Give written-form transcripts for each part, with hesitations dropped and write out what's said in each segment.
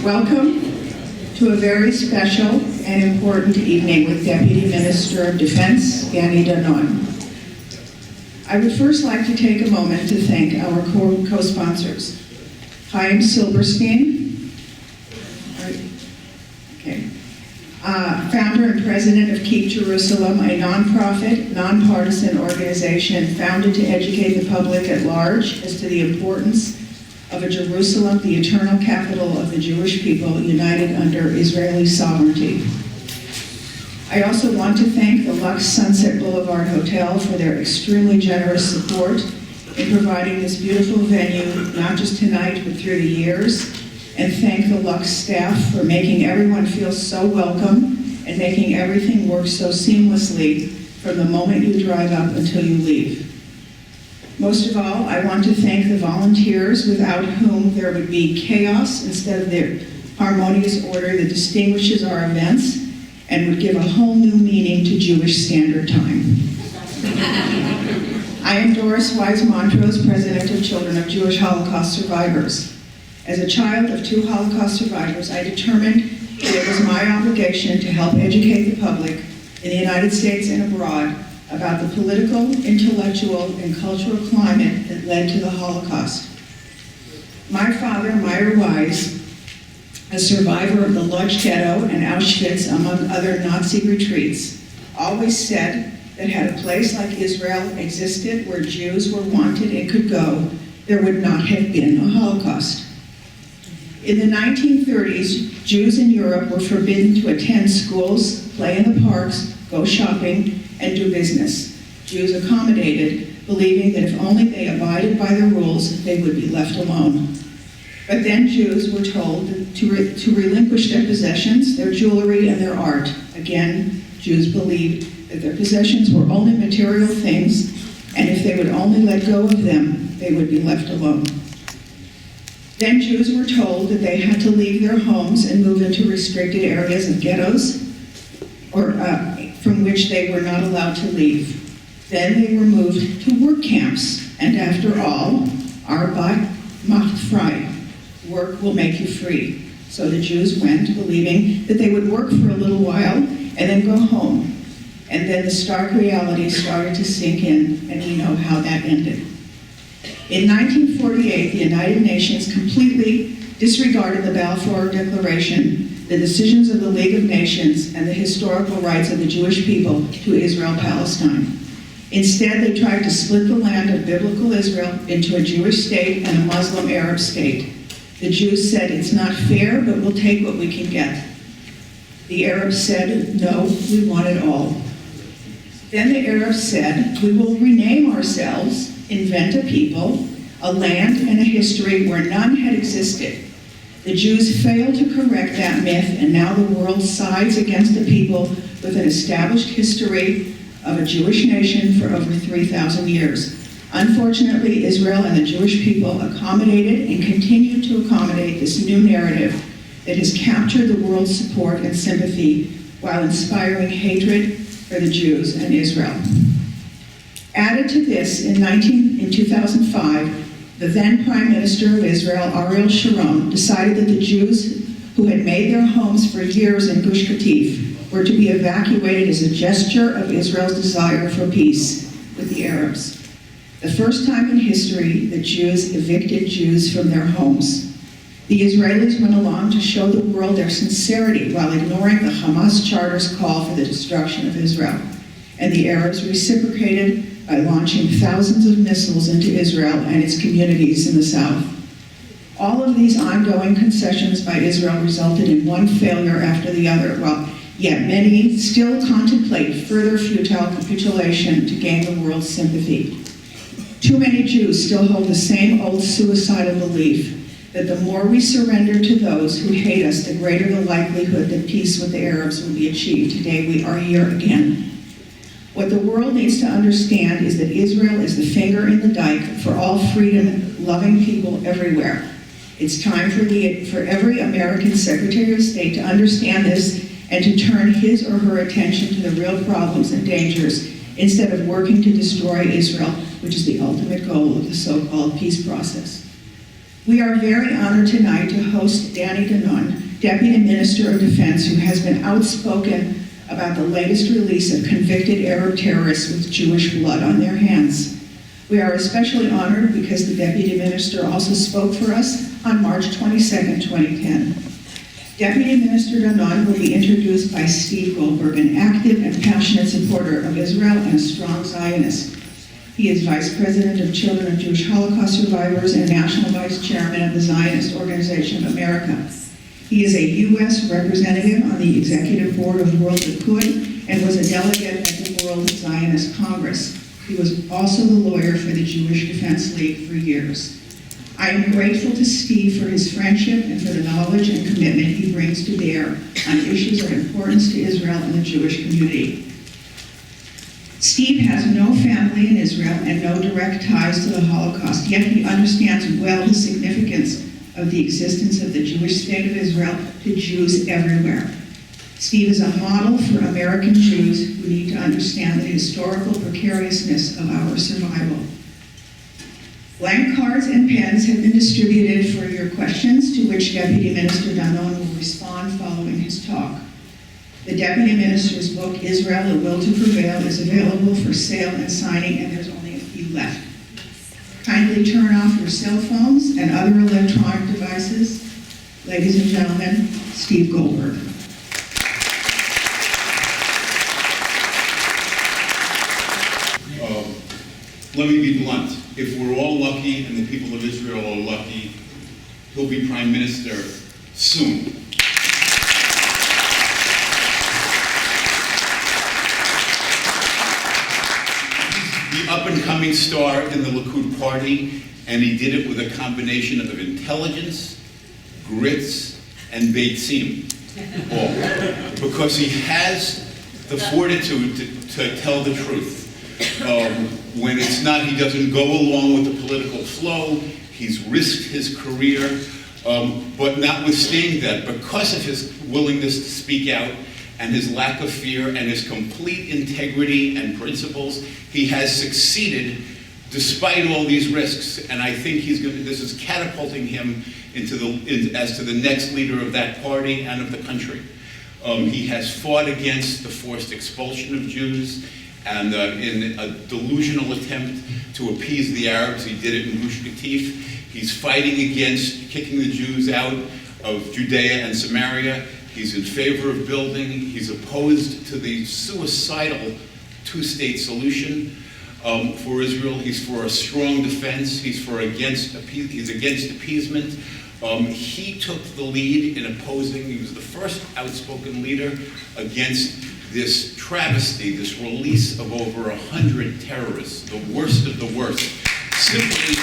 Welcome to a very special and important evening with Deputy Minister of Defense Danny Danon. I would first like to take a moment to thank our co-sponsors, Chaim Silberstein, founder and president of Keep Jerusalem, a nonprofit, nonpartisan organization founded to educate the public at large as to the importance of a Jerusalem, the eternal capital of the Jewish people, united under Israeli sovereignty. I also want to thank the Lux Sunset Boulevard Hotel for their extremely generous support in providing this beautiful venue, not just tonight, but through the years, and thank the Lux staff for making everyone feel so welcome and making everything work so seamlessly from the moment you drive up until you leave. Most of all, I want to thank the volunteers without whom there would be chaos instead of the harmonious order that distinguishes our events and would give a whole new meaning to Jewish Standard Time. I am Doris Wise-Montrose, President of Children of Jewish Holocaust Survivors. As a child of 2 Holocaust survivors, I determined that it was my obligation to help educate the public in the United States and abroad about the political, intellectual, and cultural climate that led to the Holocaust. My father, Meyer Wise, a survivor of the Lodz Ghetto and Auschwitz, among other Nazi retreats, always said that had a place like Israel existed where Jews were wanted and could go, there would not have been a Holocaust. In the 1930s, Jews in Europe were forbidden to attend schools, play in the parks, go shopping, and do business. Jews accommodated, believing that if only they abided by the rules, they would be left alone. But then Jews were told to relinquish their possessions, their jewelry, and their art. Again, Jews believed that their possessions were only material things, and if they would only let go of them, they would be left alone. Then Jews were told that they had to leave their homes and move into restricted areas of ghettos, from which they were not allowed to leave. Then they were moved to work camps, and after all, Arbeit macht frei. Work will make you free. So the Jews went, believing that they would work for a little while and then go home. And then the stark reality started to sink in, and we know how that ended. In 1948, the United Nations completely disregarded the Balfour Declaration, the decisions of the League of Nations, and the historical rights of the Jewish people to Israel-Palestine. Instead, they tried to split the land of biblical Israel into a Jewish state and a Muslim Arab state. The Jews said, "It's not fair, but we'll take what we can get." The Arabs said, "No, we want it all." Then the Arabs said, "We will rename ourselves, invent a people, a land, and a history where none had existed." The Jews failed to correct that myth, and now the world sides against a people with an established history of a Jewish nation for over 3,000 years. Unfortunately, Israel and the Jewish people accommodated and continue to accommodate this new narrative that has captured the world's support and sympathy while inspiring hatred for the Jews and Israel. Added to this, in 2005, the then Prime Minister of Israel, Ariel Sharon, decided that the Jews who had made their homes for years in Gush Katif were to be evacuated as a gesture of Israel's desire for peace with the Arabs. The first time in history that Jews evicted Jews from their homes. The Israelis went along to show the world their sincerity while ignoring the Hamas Charter's call for the destruction of Israel. And the Arabs reciprocated by launching thousands of missiles into Israel and its communities in the south. All of these ongoing concessions by Israel resulted in one failure after the other, while yet many still contemplate further futile capitulation to gain the world's sympathy. Too many Jews still hold the same old suicidal belief that the more we surrender to those who hate us, the greater the likelihood that peace with the Arabs will be achieved. Today we are here again. What the world needs to understand is that Israel is the finger in the dike for all freedom-loving people everywhere. It's time for every American Secretary of State to understand this and to turn his or her attention to the real problems and dangers instead of working to destroy Israel, which is the ultimate goal of the so-called peace process. We are very honored tonight to host Danny Danon, Deputy Minister of Defense, who has been outspoken about the latest release of convicted Arab terrorists with Jewish blood on their hands. We are especially honored because the Deputy Minister also spoke for us on March 22nd, 2010. Deputy Minister Danon will be introduced by Steve Goldberg, an active and passionate supporter of Israel and a strong Zionist. He is Vice President of Children of Jewish Holocaust Survivors and National Vice Chairman of the Zionist Organization of America. He is a U.S. representative on the Executive Board of World Likud and was a delegate at the World Zionist Congress. He was also the lawyer for the Jewish Defense League for years. I am grateful to Steve for his friendship and for the knowledge and commitment he brings to bear on issues of importance to Israel and the Jewish community. Steve has no family in Israel and no direct ties to the Holocaust, yet he understands well the significance of the existence of the Jewish state of Israel to Jews everywhere. Steve is a model for American Jews who need to understand the historical precariousness of our survival. Blank cards and pens have been distributed for your questions, to which Deputy Minister Danon will respond following his talk. The Deputy Minister's book, Israel, A Will to Prevail, is available for sale and signing, and there's only a few left. Kindly turn off your cell phones and other electronic devices. Ladies and gentlemen, Steve Goldberg. Let me be blunt. If we're all lucky and the people of Israel are lucky, he'll be Prime Minister soon. He's the up-and-coming star in the Likud Party, and he did it with a combination of intelligence, grits, and beitzim. Because he has the fortitude to tell the truth. When it's not, he doesn't go along with the political flow. He's risked his career, but notwithstanding that, because of his willingness to speak out and his lack of fear and his complete integrity and principles, he has succeeded despite all these risks. And I think this is catapulting him as to the next leader of that party and of the country. He has fought against the forced expulsion of Jews, and in a delusional attempt to appease the Arabs, he did it in Gush Katif. He's fighting against kicking the Jews out of Judea and Samaria. He's in favor of building. He's opposed to the suicidal two-state solution for Israel. He's for a strong defense. He's against appeasement. He took the lead in opposing. He was the first outspoken leader against this travesty, this release of over 100 terrorists, the worst of the worst, simply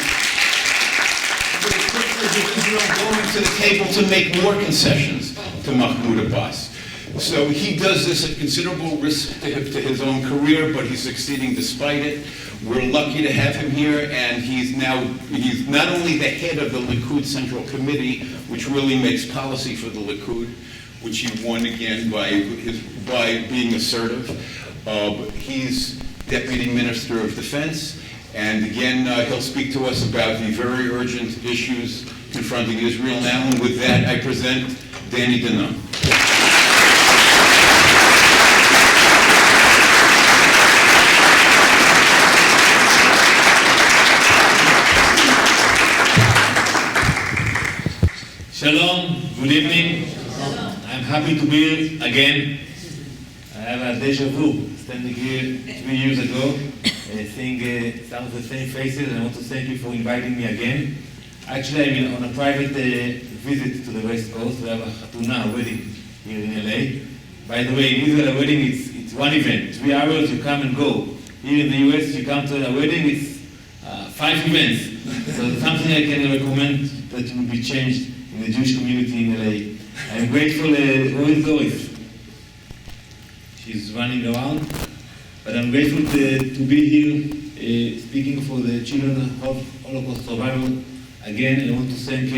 for the privilege of Israel going to the table to make more concessions to Mahmoud Abbas. So he does this at considerable risk to his own career, but he's succeeding despite it. We're lucky to have him here, and he's not only the head of the Likud Central Committee, which really makes policy for the Likud, which he won again by being assertive. He's Deputy Minister of Defense, and again, he'll speak to us about the very urgent issues confronting Israel now. And with that, I present Danny Danon. Shalom, good evening. I'm happy to be here again. I have a deja vu, standing here 3 years ago, seeing some of the same faces. I want to thank you for inviting me again. Actually, I'm on a private visit to the West Coast. We have a Hatuna, a wedding here in LA. By the way, in Israel, a wedding it's one event. 3 hours, you come and go. Here in the US, you come to a wedding, it's 5 events. So it's something I can recommend that will be changed in the Jewish community in LA. I'm grateful, who is Doris? She's running around, but I'm grateful to be here speaking for the children of Holocaust survivors. Again, I want to thank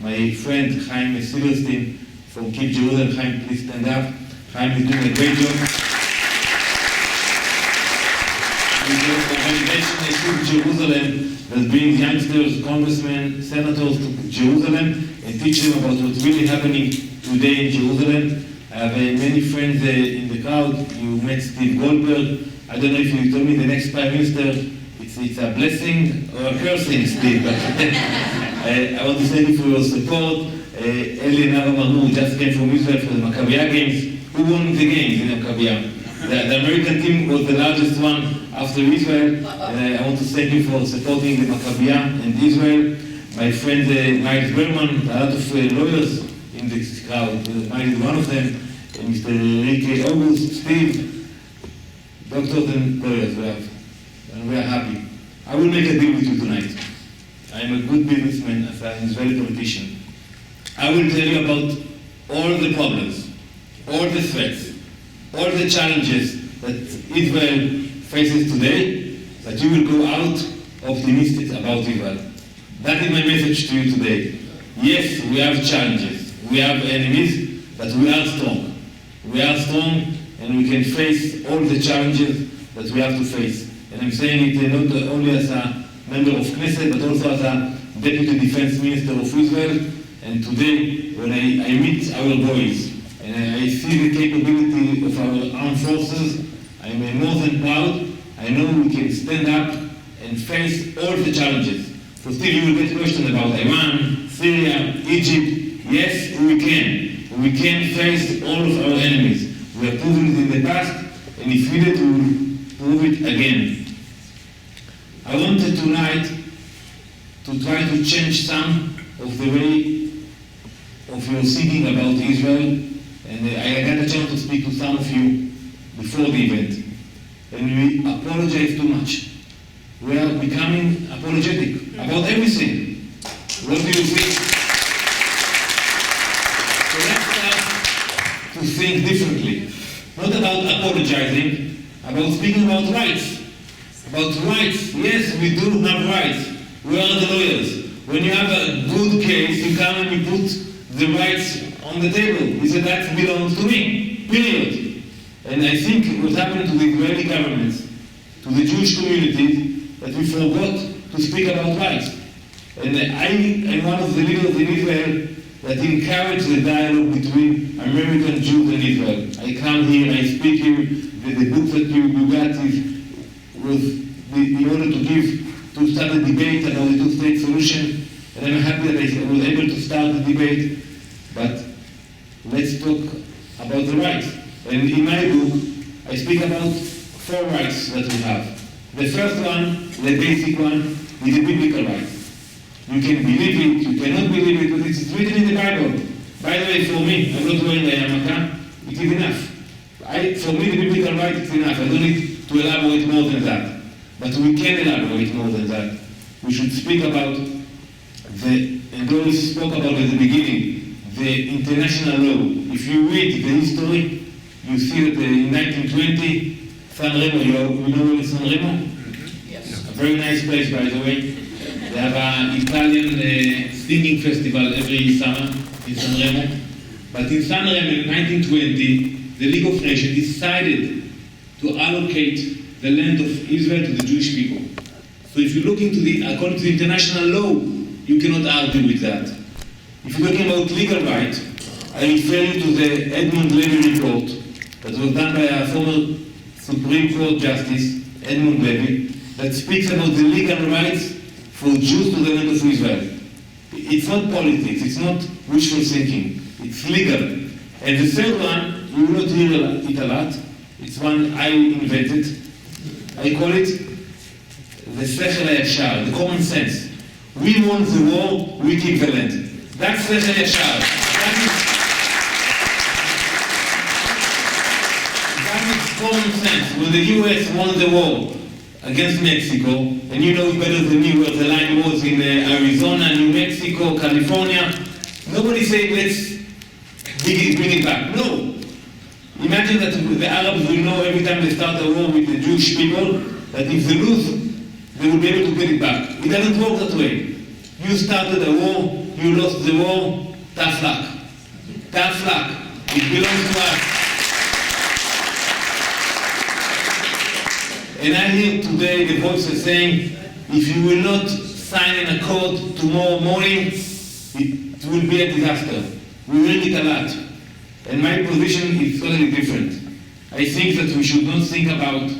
my friend Chaim Silverstein from Keep Jerusalem. Chaim, please stand up. Chaim is doing a great job. with the organization Likud Jerusalem that brings youngsters, congressmen, senators to Jerusalem and teach them about what's really happening today in Jerusalem. I have many friends in the crowd. You met Steve Goldberg. I don't know if you told me the next Prime Minister, it's a blessing or a cursing, Steve. But I want to thank you for your support. Eli and Ava Marmur just came from Israel for the Maccabiah games. Who won the games in Maccabiah? The American team was the largest one after Israel. And I want to thank you for supporting the Maccabiah and Israel. My friend Miles Berman, a lot of lawyers in this crowd. Miles is one of them. And Mr. Enrique August, Steve, doctors and lawyers we have. And we are happy. I will make a deal with you tonight. I am a good businessman as an Israeli politician. I will tell you about all the problems, all the threats, all the challenges that Israel faces today, that you will go out optimistic about Israel. That is my message to you today. Yes, we have challenges, we have enemies, but we are strong. We are strong and we can face all the challenges that we have to face. And I'm saying it not only as a member of Knesset, but also as a Deputy Defense Minister of Israel. And today, when I meet our boys, and I see the capability of our armed forces, I'm more than proud. I know we can stand up and face all the challenges. So still you will get questions about Iran, Syria, Egypt. Yes, we can. We can face all of our enemies. We have proven it in the past, and if needed, we will prove it again. I wanted tonight to try to change some of the way of your thinking about Israel, and I got a chance to speak to some of you before the event, and we apologize too much. We are becoming apologetic about everything. What do you think? So let's start to think differently. Not about apologizing, about speaking about rights. About rights, yes, we do have rights. We are the lawyers. When you have a good case, you come and you put the rights on the table. You say that belongs to me, period. And I think what happened to the Israeli governments, to the Jewish community, that we forgot to speak about rights. And I am one of the leaders in Israel that encourage the dialogue between American Jews and Israel. I come here, I speak here, the book that you got was in order to start a debate about the two-state solution, and I'm happy that I was able to start the debate, but let's talk about the rights. And in my book, I speak about 4 rights that we have. The first one, the basic one, is the biblical right. You can believe it, you cannot believe it, but it's written in the Bible. By the way, for me, I'm not wearing a yarmulke, it is enough. For me, the biblical right is enough. I don't need to elaborate more than that. But we can elaborate more than that. We should speak about and Doris spoke about at the beginning, the international law. If you read the history, you see that in 1920, San Remo, you know where is San Remo? Yes. A very nice place, by the way. They have an Italian singing festival every summer in San Remo. But in San Remo in 1920, the League of Nations decided to allocate the land of Israel to the Jewish people. So if you look into according to the international law, you cannot argue with that. If you're talking about legal right, I refer you to the Edmund Levy report that was done by a former Supreme Court Justice, Edmund Levy, that speaks about the legal rights for Jews to the land of Israel. It's not politics, it's not wishful thinking, it's legal. And the third one, you will not hear it a lot, it's one I invented. I call it the sechel hayashar, the common sense. We won the war, we keep the land. That's sechel hayashar. That is common sense. When the US won the war against Mexico, and you know better than me where the line was in Arizona, New Mexico, California, nobody said let's bring it back. No. Imagine that the Arabs will know every time they start a war with the Jewish people that if they lose, they will be able to get it back. It doesn't work that way. You started a war, you lost the war, tough luck. Tough luck. It belongs to us. And I hear today the voices saying, if you will not sign an accord tomorrow morning, it will be a disaster. We read it a lot. And my position is totally different. I think that we should not think about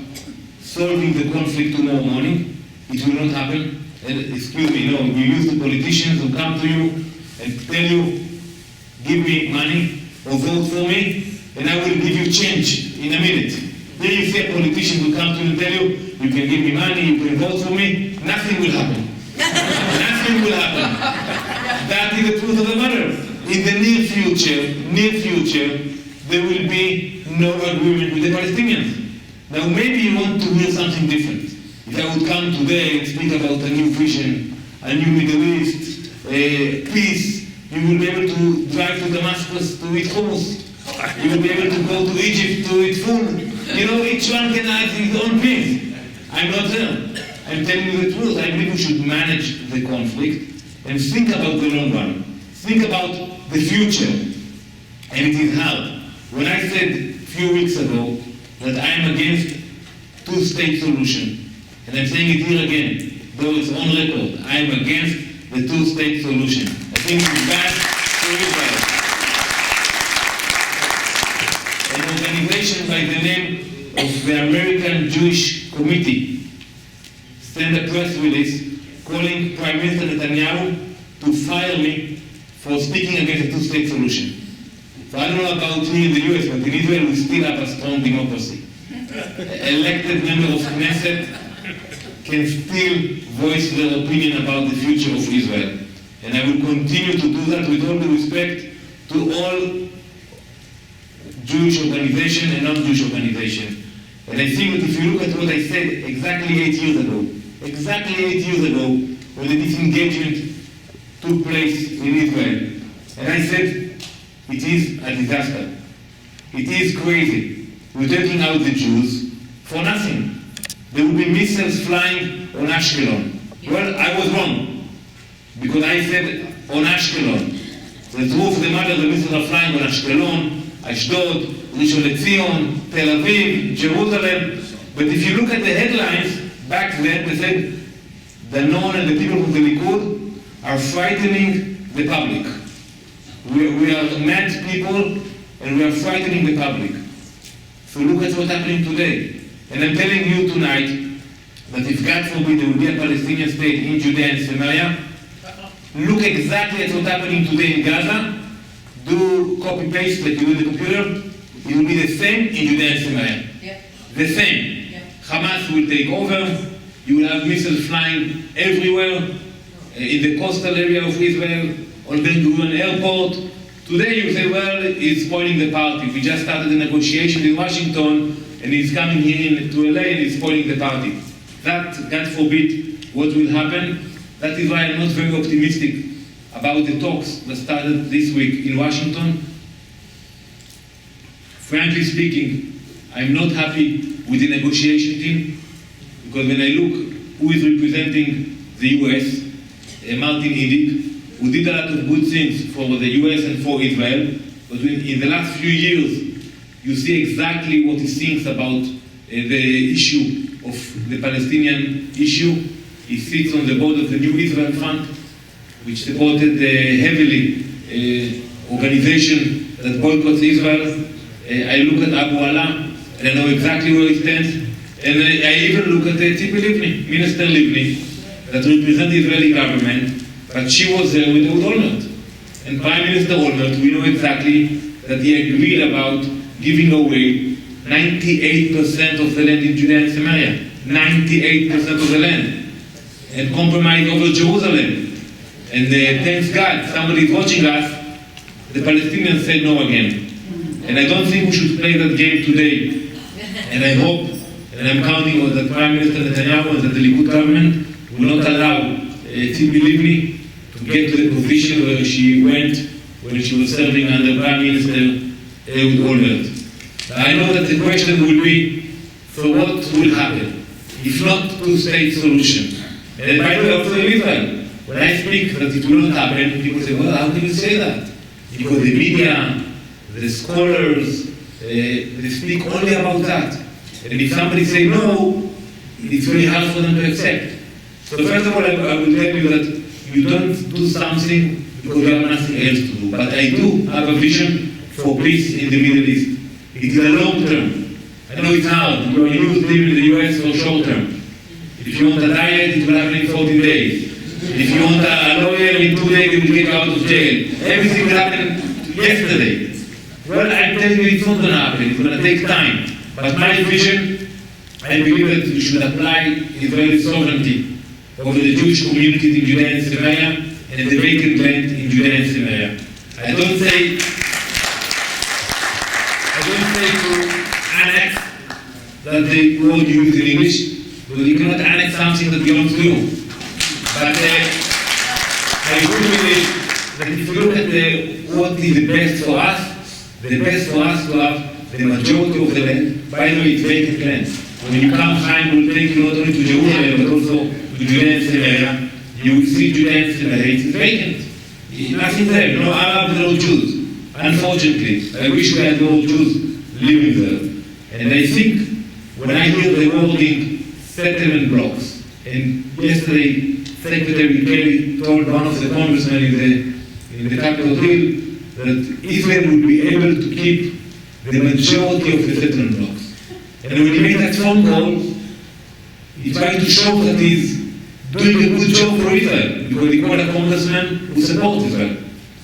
solving the conflict tomorrow morning. It will not happen. And excuse me, no, you use the politicians who come to you and tell you, give me money or vote for me, and I will give you change in a minute. Then you see a politician who comes to you and tell you, you can give me money, you can vote for me, nothing will happen. Nothing will happen. That is the truth of the matter. In the near future, there will be no agreement with the Palestinians. Now maybe you want to hear something different. If I would come today and speak about a new vision, a new Middle East, peace, you will be able to drive to Damascus to eat hummus. You will be able to go to Egypt to eat food. You know, each one can add his own peace. I'm not there. I'm telling you the truth. I believe we should manage the conflict and think about the long run. Think about the future. And it is hard. When I said a few weeks ago that I am against two-state solution, and I'm saying it here again, though it's on record, I am against the two-state solution. I think it's bad for Israel. An organization by the name of the American Jewish Committee sent a press release calling Prime Minister Netanyahu to fire me for speaking against a two-state solution. So I don't know about here in the US, but in Israel we still have a strong democracy. Elected member of Knesset can still voice their opinion about the future of Israel. And I will continue to do that with all due respect to all Jewish organizations and non-Jewish organizations. And I think that if you look at what I said exactly 8 years ago, when the disengagement took place in Israel, and I said, it is a disaster. It is crazy. We're taking out the Jews for nothing. There will be missiles flying on Ashkelon. Well, I was wrong, because I said on Ashkelon. The truth of the matter, the missiles are flying on Ashkelon, Ashdod, Rishon LeZion, Tel Aviv, Jerusalem. But if you look at the headlines, back then they said, Danon and the people of the Likud are frightening the public. We are mad people, and we are frightening the public. So look at what's happening today. And I'm telling you tonight that if God forbid there will be a Palestinian state in Judea and Samaria, look exactly at what's happening today in Gaza, do copy-paste like you do in the computer, it will be the same in Judea and Samaria. Yep. The same. Yep. Hamas will take over, you will have missiles flying everywhere, in the coastal area of Israel, on Ben Gurion airport. Today you say, well, he's spoiling the party. We just started the negotiation in Washington, and he's coming here to LA and he's spoiling the party. That, God forbid, what will happen. That is why I'm not very optimistic about the talks that started this week in Washington. Frankly speaking, I'm not happy with the negotiation team, because when I look who is representing the US, Martin Indyk, who did a lot of good things for the US and for Israel, but in the last few years, you see exactly what he thinks about the issue of the Palestinian issue. He sits on the board of the New Israel Fund, which supported heavily organization that boycotts Israel. I look at Abu Ala, and I know exactly where he stands. And I even look at Tzipi Livni, Minister Livni, that represents the Israeli government, but she was there with Ehud Olmert. And Prime Minister Olmert, we know exactly that he agreed about giving away 98% of the land in Judea and Samaria. 98% of the land. And compromise over Jerusalem. And thanks God, somebody is watching us, the Palestinians said no again. And I don't think we should play that game today. And I hope, and I'm counting on the Prime Minister Netanyahu and that the Likud government will not allow Tzipi Livni to get to the position where she went when she was serving under Prime Minister Ehud Olmert. I know that the question will be, so what will happen if not two-state solution? And by the way, also in Israel, when I speak that it will not happen, people say, well, how can you say that? Because the media, the scholars, they speak only about that. And if somebody say no, it's very hard for them to accept. So first of all, I will tell you that you don't do something because you have nothing else to do. But I do have a vision for peace in the Middle East. It is a long term. I know it's hard. You are used to live in the US for short term. If you want a diet, it will happen in 14 days. If you want a lawyer, in 2 days, they will get you out of jail. Everything will happen yesterday. Well, I tell you, it's not going to happen. It's going to take time. But my vision, I believe that we should apply Israeli sovereignty over the Jewish communities in Judea and Samaria and the vacant land in Judea and Samaria. I don't say to annex that the word you use in English, because you cannot annex something that belongs to you. But I do believe that if you look at what is the best for us, the best for us to have the majority of the land. By the way, it's vacant land. When you come, Chaim will take you not only to Jerusalem, but also to Judea and Samaria. You will see Judea and Samaria, it's vacant. Nothing there, no Arabs, no Jews. Unfortunately, I wish we had more Jews living there. And I think, when I hear the wording settlement blocks, and yesterday Secretary Kelly told one of the congressmen in the Capitol Hill that Israel would be able to keep the majority of the settlement blocks. And when he made that phone call, he tried to show that he's doing a good job for Israel, because he called a congressman who supports Israel.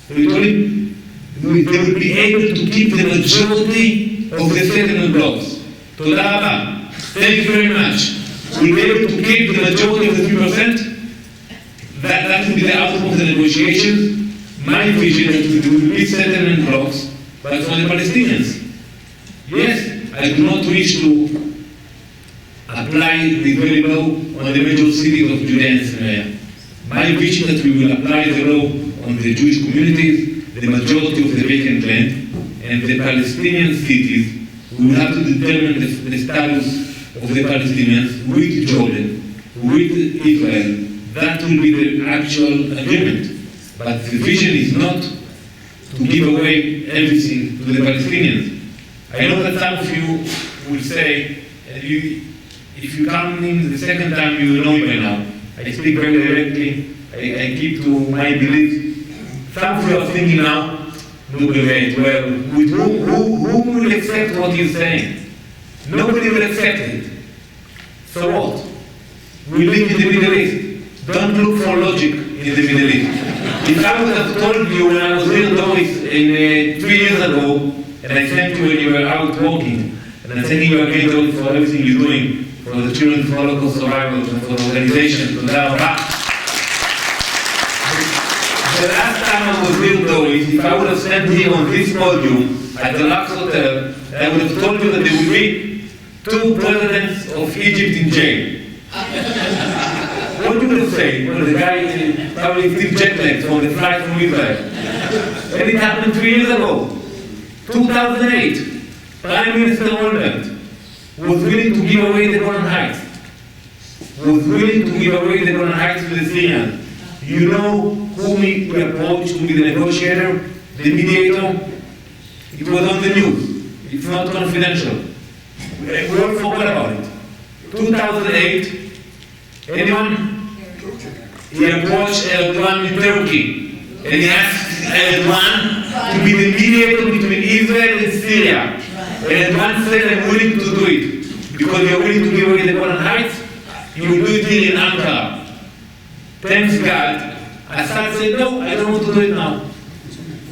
So he told him they would be able to keep the majority of the settlement blocks. Toda Rabba. Thank you very much. We'll be able to keep the majority of the 3%. That will be the outcome of the negotiations. My vision is to do peace settlement blocks, but for the Palestinians. Yes, I do not wish to apply the very law on the major cities of Judea and Samaria. My vision is that we will apply the law on the Jewish communities, the majority of the vacant land, and the Palestinian cities. We will have to determine the status of the Palestinians with Jordan, with Israel. That will be the actual agreement. But the vision is not to give away everything to the Palestinians. I know that some of you will say, if you come in the second time, you will know me by now. I speak very directly. I keep to my beliefs. Some of you are thinking now, look at it, well, with who will accept what you're saying? Nobody will accept it. So what? We live in the Middle East. Don't look for logic in the Middle East. If I would have told you when I was little Doris 3 years ago, and I sent you when you were out walking, and I sent you again Doris for everything you're doing, for the Children's Holocaust Survivors, and for the organization, for that. The last time I was little Doris, if I would have sent here on this podium at the Lux Hotel, I would have told you that there would be 2 presidents of Egypt in jail. What do you say? Well, the guy probably still jet lagged from the flight from Israel. And it happened 3 years ago. 2008. Prime Minister Olmert was willing to give away the Golan Heights. Was willing to give away the Golan Heights to the Syrians. You know whom we approached to be the negotiator, the mediator? It was on the news. It's not confidential. We all forgot about it. 2008, anyone? He approached Erdogan in Turkey, and he asked Erdogan to be the mediator between Israel and Syria. And Erdogan said, I'm willing to do it, because you're willing to give away the Golan Heights, you will do it here in Ankara. Thanks God, Assad said, no, I don't want to do it now.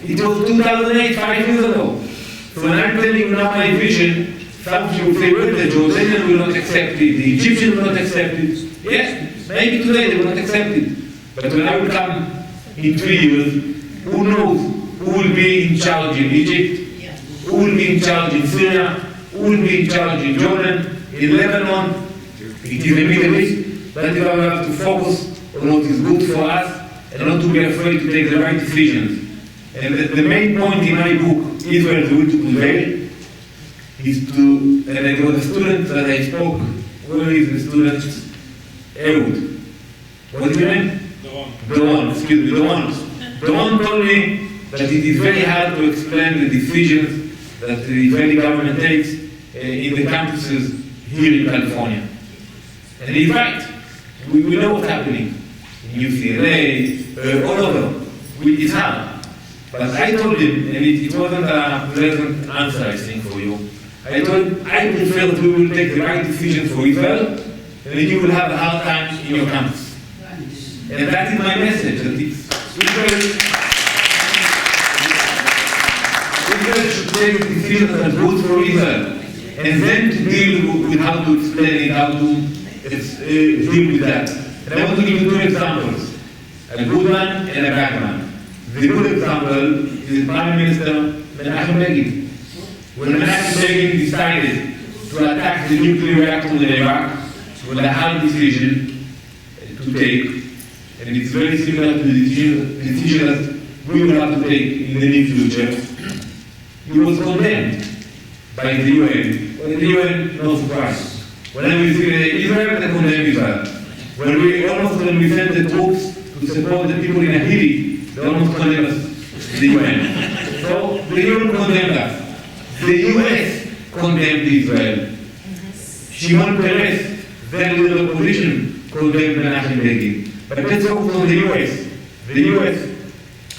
It was 2008, 5 years ago. So when I'm telling you now my vision, some of you will say, well, the Jordanians will not accept it, the Egyptians will not accept it. Yes, maybe today they will not accept it. But when I will come in 3 years, who knows who will be in charge in Egypt, who will be in charge in Syria, who will be in charge in Jordan, in Lebanon. It is the Middle East. That is why we have to focus on what is good for us and not to be afraid to take the right decisions. And the main point in my book, Israel's Will to Prevail, is to, and there was a student that I spoke, where is the student? Ehud. What is your name? Danon, excuse me, Danon. Danon told me that it is very hard to explain the decisions that the Israeli government takes in the campuses here in California. And he's right. We know what's happening in UCLA, all over. It's hard. But I told him, and it wasn't a pleasant answer, I think, for you. I told him, I prefer that we will take the right decision for Israel, and then you will have a hard time in your campus. And that is my message, that Israel should take decisions that are good for Israel, and then to deal with how to explain it, how to deal with that. And I want to give you two examples, a good one and a bad one. The good example is Prime Minister Menachem Begin. When Menachem Begin decided to attack the nuclear reactor in Iraq, it was a hard decision to take, and it's very similar to the decision that we will have to take in the near future. He was condemned by the UN. Well, the UN, no surprise. Whenever we see Israel, they condemn Israel. When we send the troops to support the people in Haiti, they almost condemn us, the UN. So the UN condemned us. The US condemned Israel. Shimon Peres, then with the opposition, condemned Menachem Begin. But let's focus on the US. The US,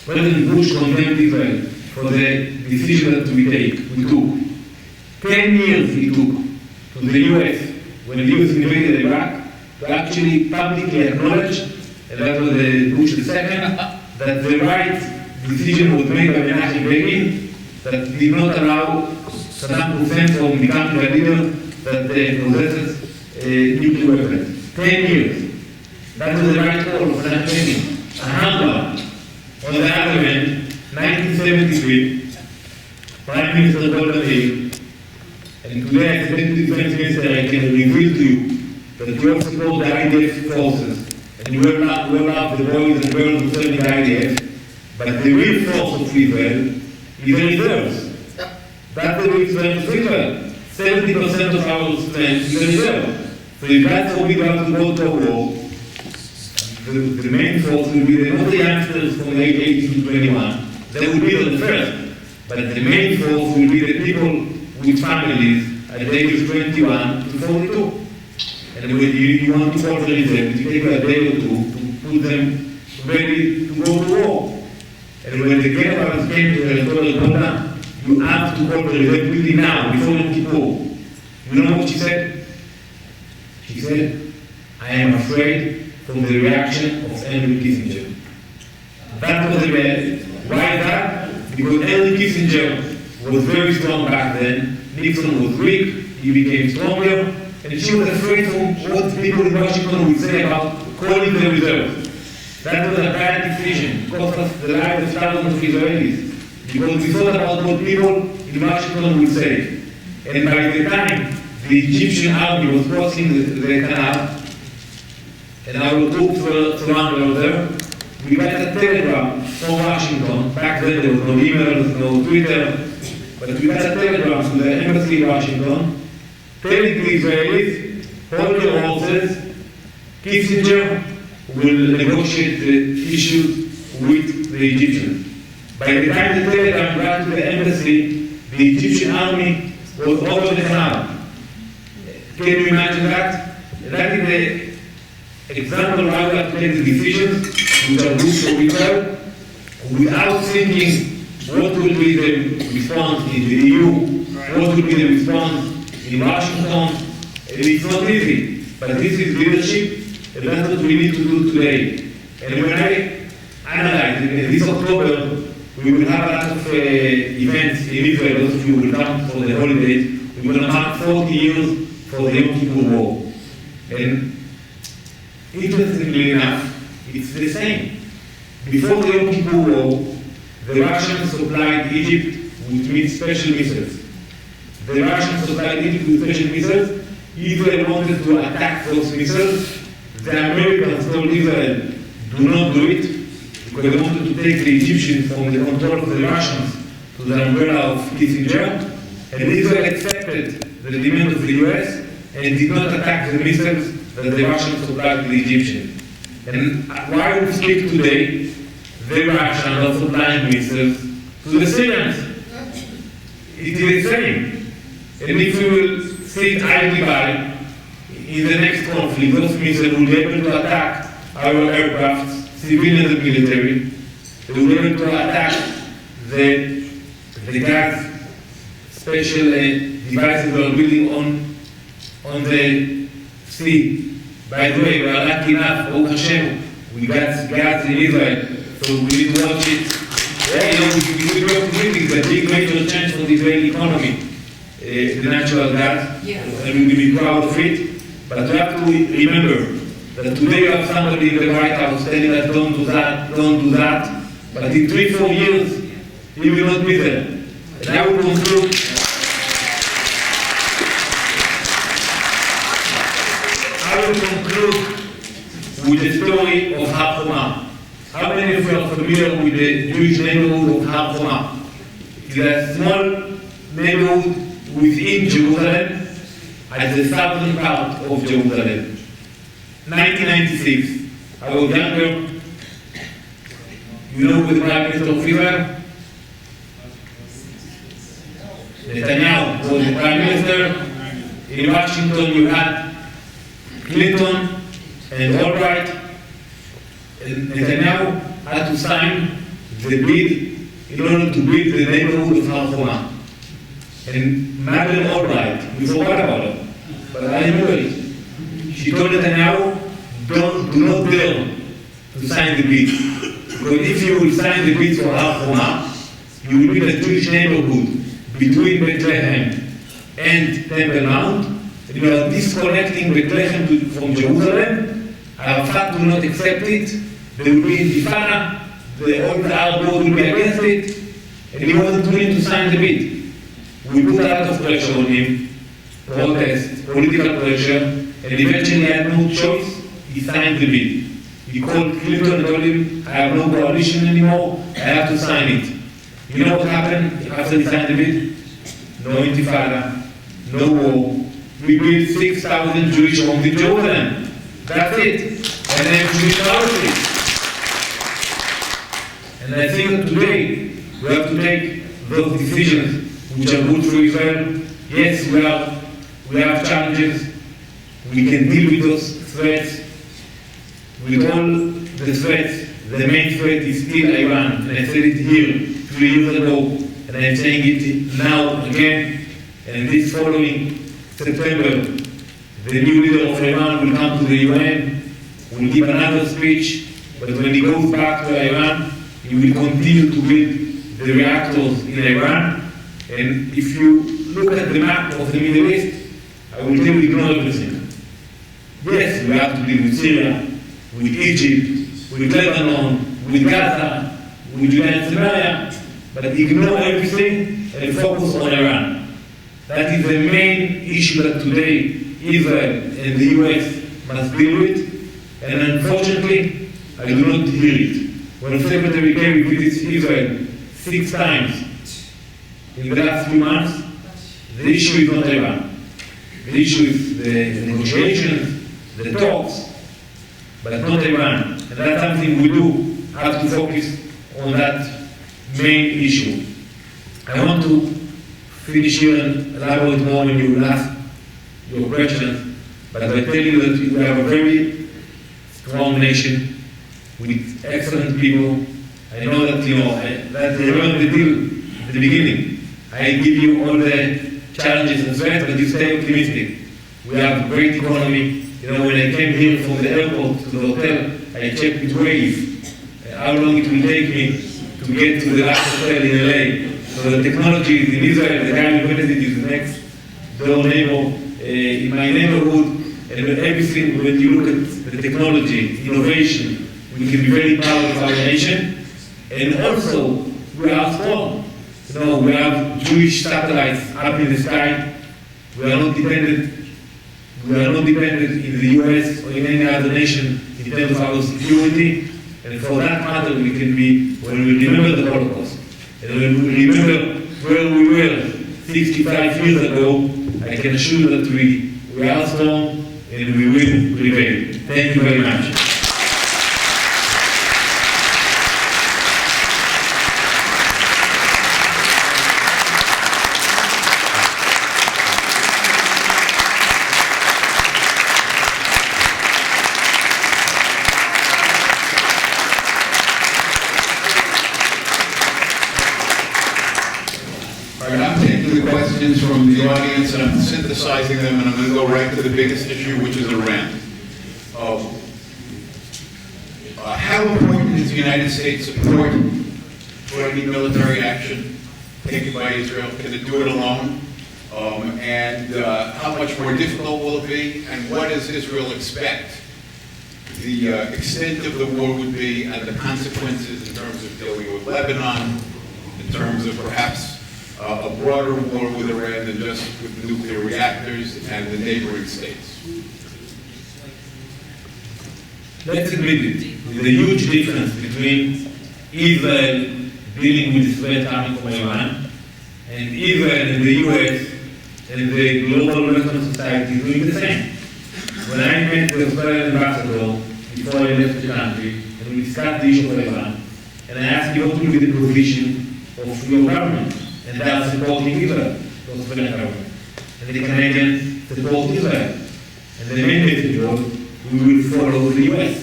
President Bush condemned Israel for the decision that we took. 10 years it took to the US, when the US invaded Iraq, to actually publicly acknowledge, and that was Bush II, that the right decision was made by Menachem Begin, that did not allow Saddam Hussein from becoming a leader that possesses nuclear weapons. 10 years. That was the right call of Menachem Begin. A humble. On the other hand, 1973, Prime Minister Golda Meir, and today as Deputy Defense Minister, I can reveal to you that you all support the IDF forces, and you will love the boys and girls who serve in the IDF, but the real force of Israel is the reserves. That's the real strength of Israel. 70% of our strength is the reserve. So if God forbid we have to go to a war, the main force will be not the youngsters from age 18 to 21. They will be the first, but the main force will be the people with families at ages 21 to 42. And when you want to call them, you take a day or two to put them ready to go to war. And when the generals came to the Golda, you have to call the reserve quickly now, before Yom Kippur. You know what she said? She said, I am afraid from the reaction of Henry Kissinger. That was the bad. Why that? Because Henry Kissinger was very strong back then. Nixon was weak, he became stronger, and she was afraid of what people in Washington would say about calling the reserve. That was a bad decision. It cost us the lives of thousands of Israelis. Because we thought about what people in Washington would say. And by the time the Egyptian army was crossing the canal, and our troops were surrounded there, we got a telegram from Washington. Back then there was no emails, no Twitter, but we got a telegram to the embassy in Washington, telling the Israelis, hold your horses, Kissinger will negotiate the issues with the Egyptians. By the time the telegram got to the embassy, the Egyptian army was over the canal. Can you imagine that? That is the example of how we have to take the decisions which are good for Israel without thinking what will be the response in the EU, what will be the response in Washington. It's not easy, but this is leadership, and that's what we need to do today. And when I analyze it, in this October, we will have a lot of events in Israel. Those of you will come for the holidays. We're going to mark 40 years for the Yom Kippur War. And interestingly enough, it's the same. Before the Yom Kippur War, the Russians supplied Egypt with special missiles. The Russians supplied Egypt with special missiles. Israel wanted to attack those missiles. The Americans told Israel, do not do it, because they wanted to take the Egyptians from the control of the Russians to the umbrella of Kissinger. And Israel accepted the demand of the US and did not attack the missiles that the Russians supplied to the Egyptians. And while we speak today, the Russians are supplying missiles to the Syrians. It is the same. And if we will sit idly by, in the next conflict, those missiles will be able to attack our aircraft, civilian and military. They will be able to attack the gas special devices we are building on the sea. By the way, we are lucky enough, Baruch Hashem, we got gas in Israel, so we need to watch it. Yeah, we should be optimistic that big major chance for the Israeli economy, the natural gas, and we will be proud of it. But we have to remember that today we have somebody in the White House telling us don't do that, don't do that, but in 3-4 years, he will not be there. And I will conclude. With the story of Har Homa. How many of you are familiar with the Jewish neighborhood of Har Homa? It is a small neighborhood within Jerusalem, at the southern part of Jerusalem. 1996, I was younger. You know who the Prime Minister of Israel? Netanyahu was the Prime Minister. In Washington you had Clinton and Albright. Netanyahu had to sign the bid in order to build the neighborhood of Har Homa. And Madeleine Albright, we forgot about her, but I remember it. She told Netanyahu, do not dare to sign the bid. Because if you will sign the bid for Har Homa, you will build a Jewish neighborhood between Bethlehem and Temple Mount, and you are disconnecting Bethlehem from Jerusalem. Arafat will not accept it. There will be intifada. The whole Arab world will be against it, and he wasn't willing to sign the bid. We put a lot of pressure on him, protest, political pressure, and eventually he had no choice. He signed the bid. He called Clinton and told him, I have no coalition anymore, I have to sign it. You know what happened after he signed the bid? No intifada, no war. We built 6,000 Jewish homes in Jerusalem. That's it. And they have Jewish houses. And I think that today we have to take those decisions which are good for Israel. Yes, we have challenges. We can deal with those threats. With all the threats, the main threat is still Iran. And I said it here 3 years ago, and I'm saying it now again. And this following September, the new leader of Iran will come to the UN, will give another speech, but when he goes back to Iran, he will continue to build the reactors in Iran. And if you look at the map of the Middle East, I will tell you ignore everything. Yes, we have to deal with Syria, with Egypt, with Lebanon, with Gaza, with Judea and Samaria, but ignore everything and focus on Iran. That is the main issue that today Israel and the US must deal with, and unfortunately, I do not hear it. When Secretary Kerry visits Israel 6 times in the last few months, the issue is not Iran. The issue is the negotiations, the talks, but not Iran. And that's something we do have to focus on that main issue. I want to finish here and elaborate more when you ask your questions, but I tell you that we have a very strong nation with excellent people. I know that that they learned the deal at the beginning. I give you all the challenges and threats, but you stay optimistic. We have a great economy. When I came here from the airport to the hotel, I checked with Waze how long it will take me to get to the last hotel in LA. So the technology is in Israel. The guy who invented it is the next door neighbor in my neighborhood. And everything, when you look at the technology, innovation, we can be very proud of our nation. And also, we are strong. We have Jewish satellites up in the sky. We are not dependent. We are not dependent in the US or in any other nation in terms of our security. And for that matter, we can be, when we remember the Holocaust, and when we remember where we were 65 years ago, I can assure you that we are strong and we will prevail. Thank you very much. questions from the audience, and I'm synthesizing them, and I'm going to go right to the biggest issue, which is Iran. How important is the United States support for any military action taken by Israel? Can it do it alone? And how much more difficult will it be? And what does Israel expect the extent of the war would be and the consequences in terms of dealing with Lebanon, in terms of perhaps a broader war with Iran than just with nuclear reactors and the neighboring states? Let's admit it. There's a huge difference between Israel dealing with the threat coming from Iran and Israel and the US and the global Western society doing the same. When I met the Australian ambassador before I left the country, and we discussed the issue of Iran, and I asked him what will be the position of your government, and they are supporting Israel, the Australian government. And the Canadians support Israel. And the main message was, we will follow the US.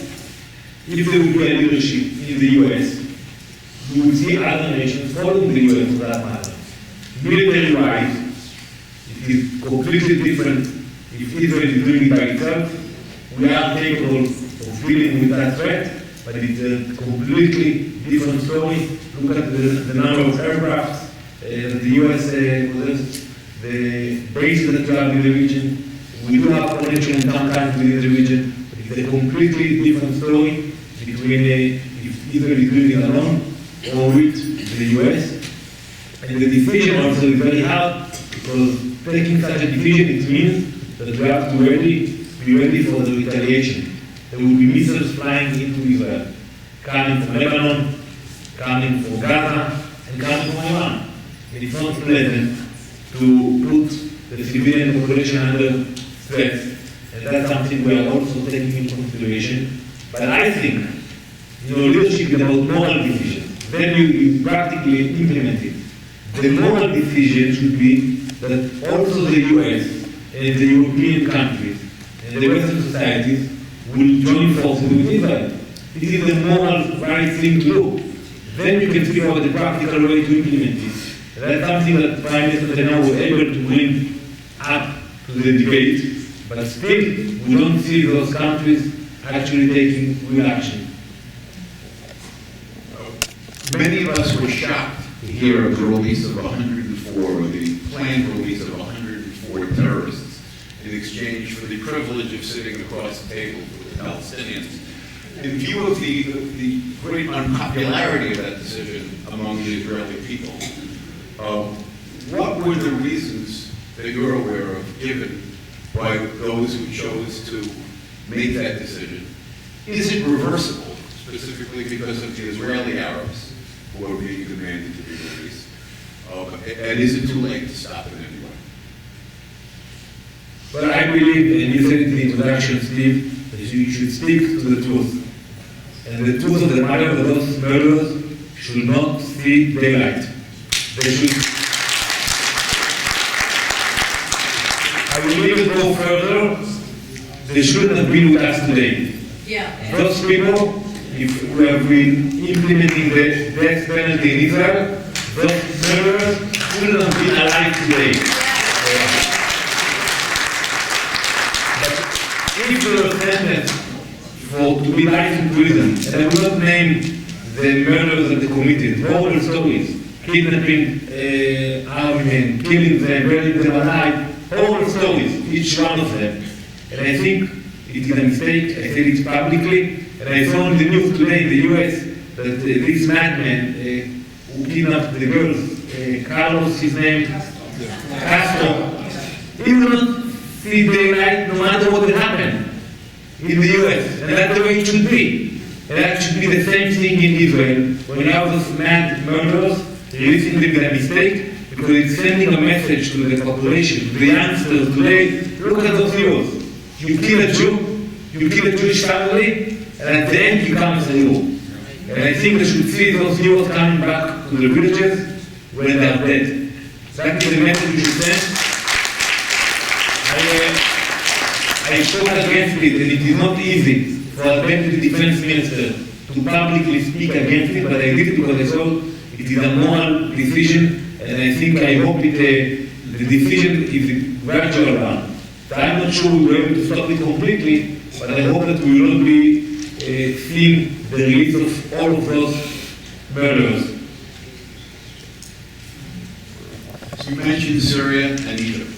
If there will be a leadership in the US, we will see other nations following the US for that matter. Military-wise, it is completely different if Israel is doing it by itself. We are capable of dealing with that threat, but it's a completely different story. Look at the number of aircrafts that the US possesses, the bases that we have in the region. We do have connection in some countries within the region, but it's a completely different story between if Israel is doing it alone or with the US. And the decision also is very hard, because taking such a decision, it means that we have to be ready for the retaliation. There will be missiles flying into Israel, coming from Lebanon, coming from Gaza, and coming from Iran. And it's not pleasant to put the civilian population under threat, and that's something we are also taking into consideration. But I think, leadership is about moral decisions. Then you practically implement it. The moral decision should be that also the US and the European countries and the Western societies will join forces with Israel. This is the moral right thing to do. Then you can figure out the practical way to implement it. And that's something that Prime Minister Danny was able to bring up to the debate, but still we don't see those countries actually taking real action. Many of us were shocked to hear of the release of 104, or the planned release of 104 terrorists in exchange for the privilege of sitting across the table with the Palestinians. In view of the great unpopularity of that decision among the Israeli people, what were the reasons that you're aware of given by those who chose to make that decision? Is it reversible, specifically because of the Israeli Arabs who are being demanded to be released? And is it too late to stop it anyway? Well, I believe, and you said in the introduction, Steve, that you should speak to the truth. And the truth of the matter that those murderers should not see daylight. They should. I will even go further. They shouldn't have been with us today. Yeah. Those people, if we have been implementing the death penalty in Israel, those murderers shouldn't have been alive today. But if they were sentenced to be life in prison, and I will not name the murders that they committed, horrible stories, kidnapping army men, killing them, burying them alive, horrible stories, each one of them. And I think it is a mistake. I said it publicly, and I saw on the news today in the US that this madman who kidnapped the girls, Carlos, his name, Castro, he will not see daylight no matter what will happen in the US, and that's the way it should be. And that should be the same thing in Israel. When you have those mad murderers, releasing them is a mistake, because it's sending a message to the population, to the youngsters today. Look at those heroes. You kill a Jew, you kill a Jewish family, and at the end you come as a hero. And I think we should see those heroes coming back to the villages when they are dead. That is the message we should send. I fought against it, and it is not easy for a Deputy Defense Minister to publicly speak against it, but I did it because I thought it is a moral decision, and I think I hope the the decision is a gradual one. So I'm not sure we will be able to stop it completely, but I hope that we will not be seeing the release of all of those murderers. You mentioned Syria and Egypt.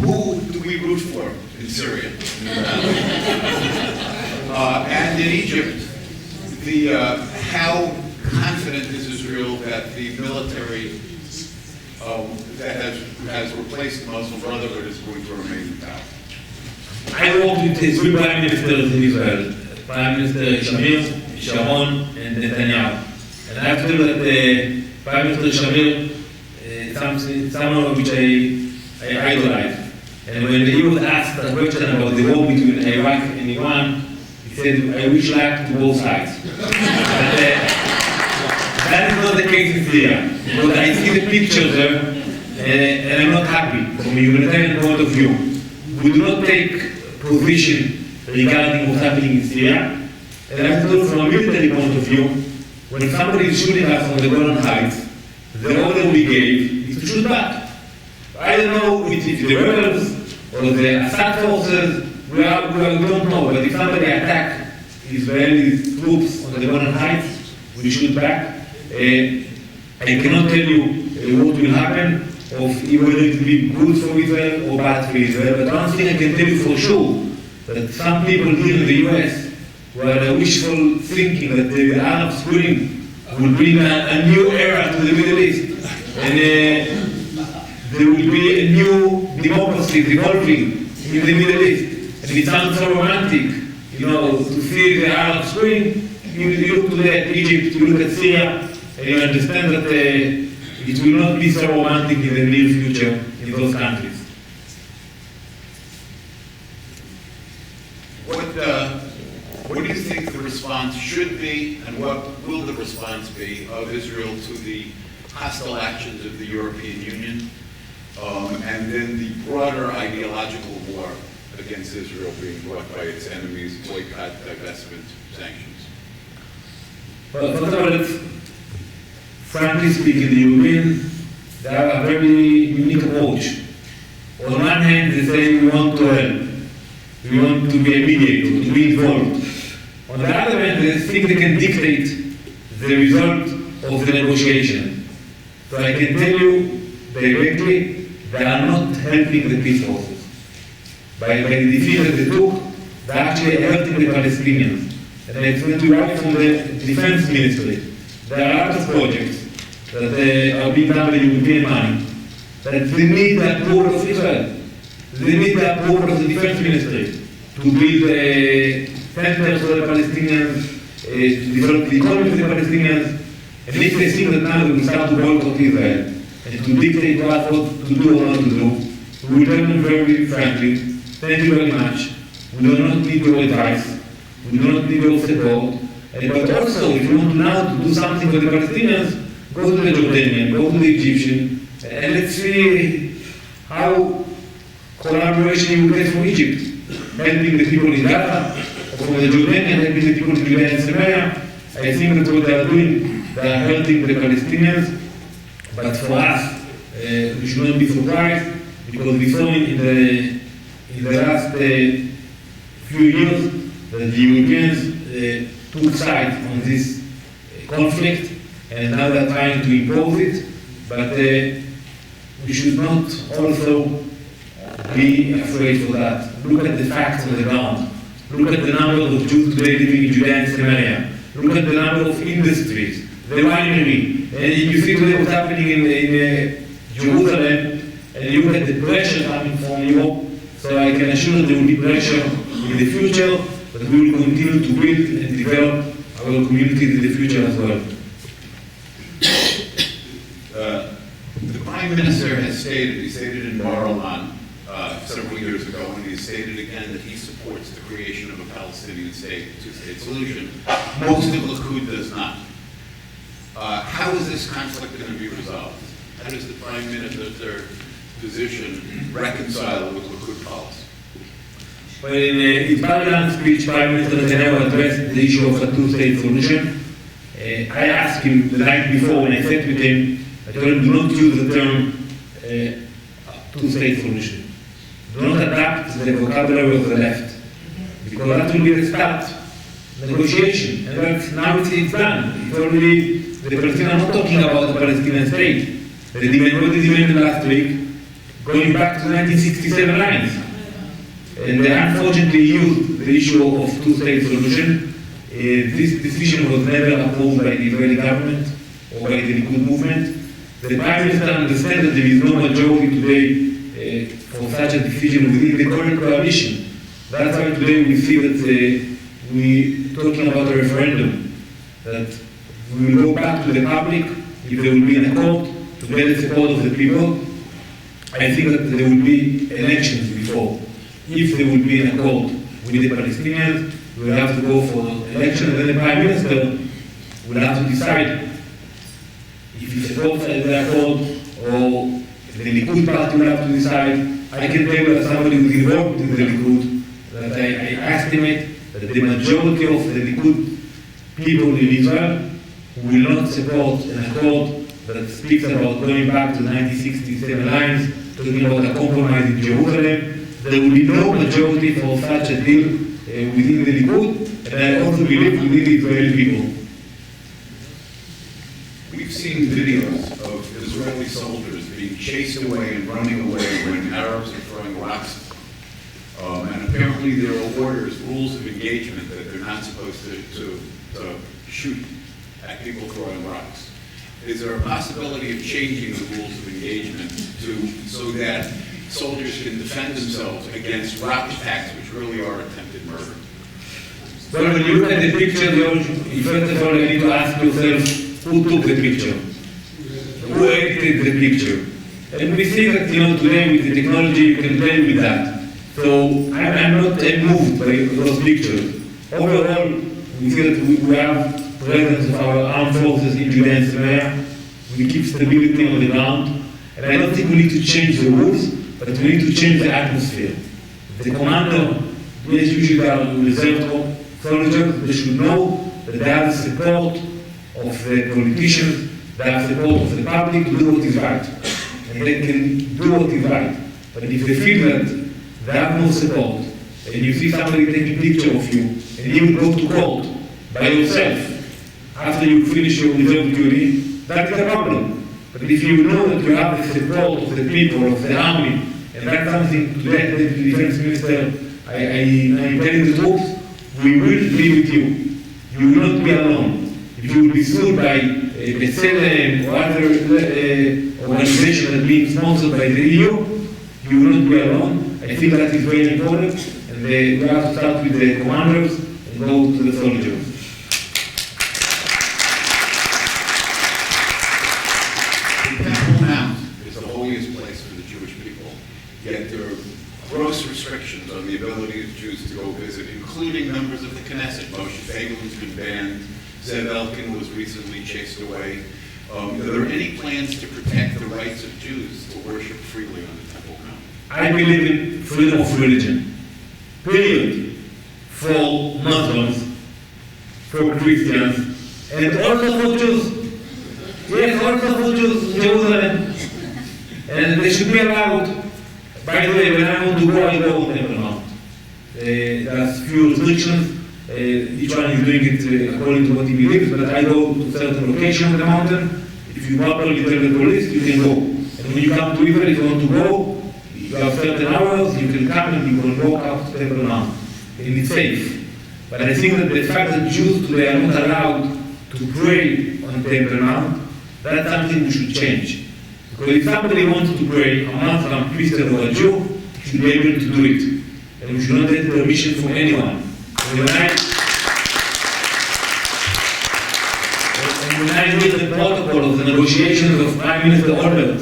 Who do we root for in Syria? And in Egypt, how confident is Israel that the military that has replaced the Muslim Brotherhood is going to remain in power? I worked with the three prime ministers in Israel, Prime Minister Shamir, Sharon, and Netanyahu. And I have to tell you that Prime Minister Shamir, someone which I idolize. And when he was asked a question about the war between Iraq and Iran, he said, I wish luck to both sides. But, that is not the case in Syria, because I see the picture there, and I'm not happy from a humanitarian point of view. We do not take position regarding what's happening in Syria, and I thought from a military point of view, when somebody is shooting us on the Golan Heights, the order we gave is to shoot back. I don't know if it's the rebels or the Assad forces, we don't know, but if somebody attacks Israeli troops on the Golan Heights, we shoot back. I cannot tell you what will happen, or whether it will be good for Israel or bad for Israel, but one thing I can tell you for sure, that some people here in the US were wishful thinking that the Arab Spring will bring a new era to the Middle East, and there will be a new democracy evolving in the Middle East. And it sounds so romantic, to see the Arab Spring. You look today at Egypt, you look at Syria, and you understand that it will not be so romantic in the near future in those countries. What do you think the response should be, and what will the response be of Israel to the hostile actions of the European Union, and then the broader ideological war against Israel being brought by its enemies, boycott, divestment, sanctions? Well, first of all, frankly speaking, the Europeans, they have a very unique approach. On one hand, they say we want to help, we want to be a mediator, to be involved. On the other hand, they think they can dictate the result of the negotiation. So I can tell you directly, they are not helping the peace forces. By the decision that they took, they're actually helping the Palestinians. And I explained to you right from the defense ministry, there are other projects that are being done by European money, that they need the approval of Israel. They need the approval of the defense ministry to build centers for the Palestinians, to develop the economy for the Palestinians. And if they think that now we will start to boycott Israel and to dictate to us what to do or not to do, we will tell them very frankly, thank you very much. We do not need your advice. We do not need your support. But also, if you want now to do something for the Palestinians, go to the Jordanian, go to the Egyptian, and let's see how collaboration you get from Egypt, helping the people in Gaza, or from the Jordanian, helping the people in Judea and Samaria. I think that what they are doing, they are helping the Palestinians. But for us, we should not be surprised, because we saw in the last few years that the Europeans took sides on this conflict, and now they're trying to impose it. But we should not also be afraid for that. Look at the facts on the ground. Look at the number of Jews today living in Judea and Samaria. Look at the number of industries, the winery. And you see today what's happening in Jerusalem, and you look at the pressure coming from Europe. So I can assure that there will be pressure in the future, but we will continue to build and develop our communities in the future as well. The Prime Minister has stated, he stated in Bar-Ilan several years ago, and he stated again that he supports the creation of a Palestinian state, two-state solution. Most of Likud does not. How is this conflict going to be resolved? How does the Prime Minister's position reconcile with Likud policy? Well, in his Bar-Ilan speech, Prime Minister Netanyahu addressed the issue of a two-state solution. I asked him the night before when I sat with him, I told him, do not use the term two-state solution. Do not adapt the vocabulary of the left, because that will be the start negotiation, and that's, now it's done. It's already, the Palestinians are not talking about the Palestinian state. They demanded last week, going back to 1967 lines. And they unfortunately used the issue of two-state solution. This decision was never approved by the Israeli government or by the Likud movement. The Prime Minister understands that there is no majority today for such a decision within the current coalition. That's why today we see that we're talking about a referendum, that we will go back to the public if there will be an accord to get the support of the people. I think that there will be elections before. If there will be an accord with the Palestinians, we will have to go for election, and then the Prime Minister will have to decide if he supports the accord or the Likud Party will have to decide. I can tell you as somebody who is involved in the Likud that I estimate that the majority of the Likud people in Israel will not support an accord that speaks about going back to 1967 lines, talking about a compromise in Jerusalem. There will be no majority for such a deal within the Likud, and I also believe within the Israeli people. We've seen videos of Israeli soldiers being chased away and running away when Arabs are throwing rocks. And apparently there are orders, rules of engagement that they're not supposed to shoot at people throwing rocks. Is there a possibility of changing the rules of engagement so that soldiers can defend themselves against rock attacks, which really are attempted murder? Well, when you look at the picture, you first of all need to ask yourself, who took the picture? Who edited the picture? And we see that, today with the technology, you can play with that. So I'm not moved by those pictures. Overall, we see that we have presence of our armed forces in Judea and Samaria. We keep stability on the ground. And I don't think we need to change the rules, but we need to change the atmosphere. The commander, yes, usually are reserved soldiers, they should know that they have the support of the politicians, they have support of the public to do what is right. And they can do what is right. But if they feel that they have no support, and you see somebody taking a picture of you, and you will go to court by yourself after you finish your reserve duty, that is a problem. But if you know that you have the support of the people, of the army, and that's something today, the Defense Minister, I'm telling the troops, we will be with you. You will not be alone. If you will be sued by B'Tselem or other organizations that are being sponsored by the EU, you will not be alone. I think that is very important, and we have to start with the commanders and go to the soldiers. The Temple Mount is the holiest place for the Jewish people, yet there are gross restrictions on the ability of Jews to go visit, including members of the Knesset. Moshe Feigelin's been banned. Zev Elkin was recently chased away. Are there any plans to protect the rights of Jews to worship freely on the Temple Mount? I believe in freedom of religion, period, for Muslims, for Christians, and also for Jews. Yes, also for Jews in Jerusalem. And they should be allowed. By the way, when I want to go, I go to Temple Mount. There's few restrictions. Each one is doing it according to what he believes, but I go to certain locations on the mountain. If you properly tell the police, you can go. And when you come to Israel, if you want to go, you have certain hours, you can come and you can walk up to Temple Mount. And it's safe. But I think that the fact that Jews today are not allowed to pray on Temple Mount, that's something we should change. Because if somebody wants to pray, a Muslim, Christian, or a Jew, he should be able to do it. And we should not get permission from anyone. And when I read the protocol of the negotiations of Prime Minister Olmert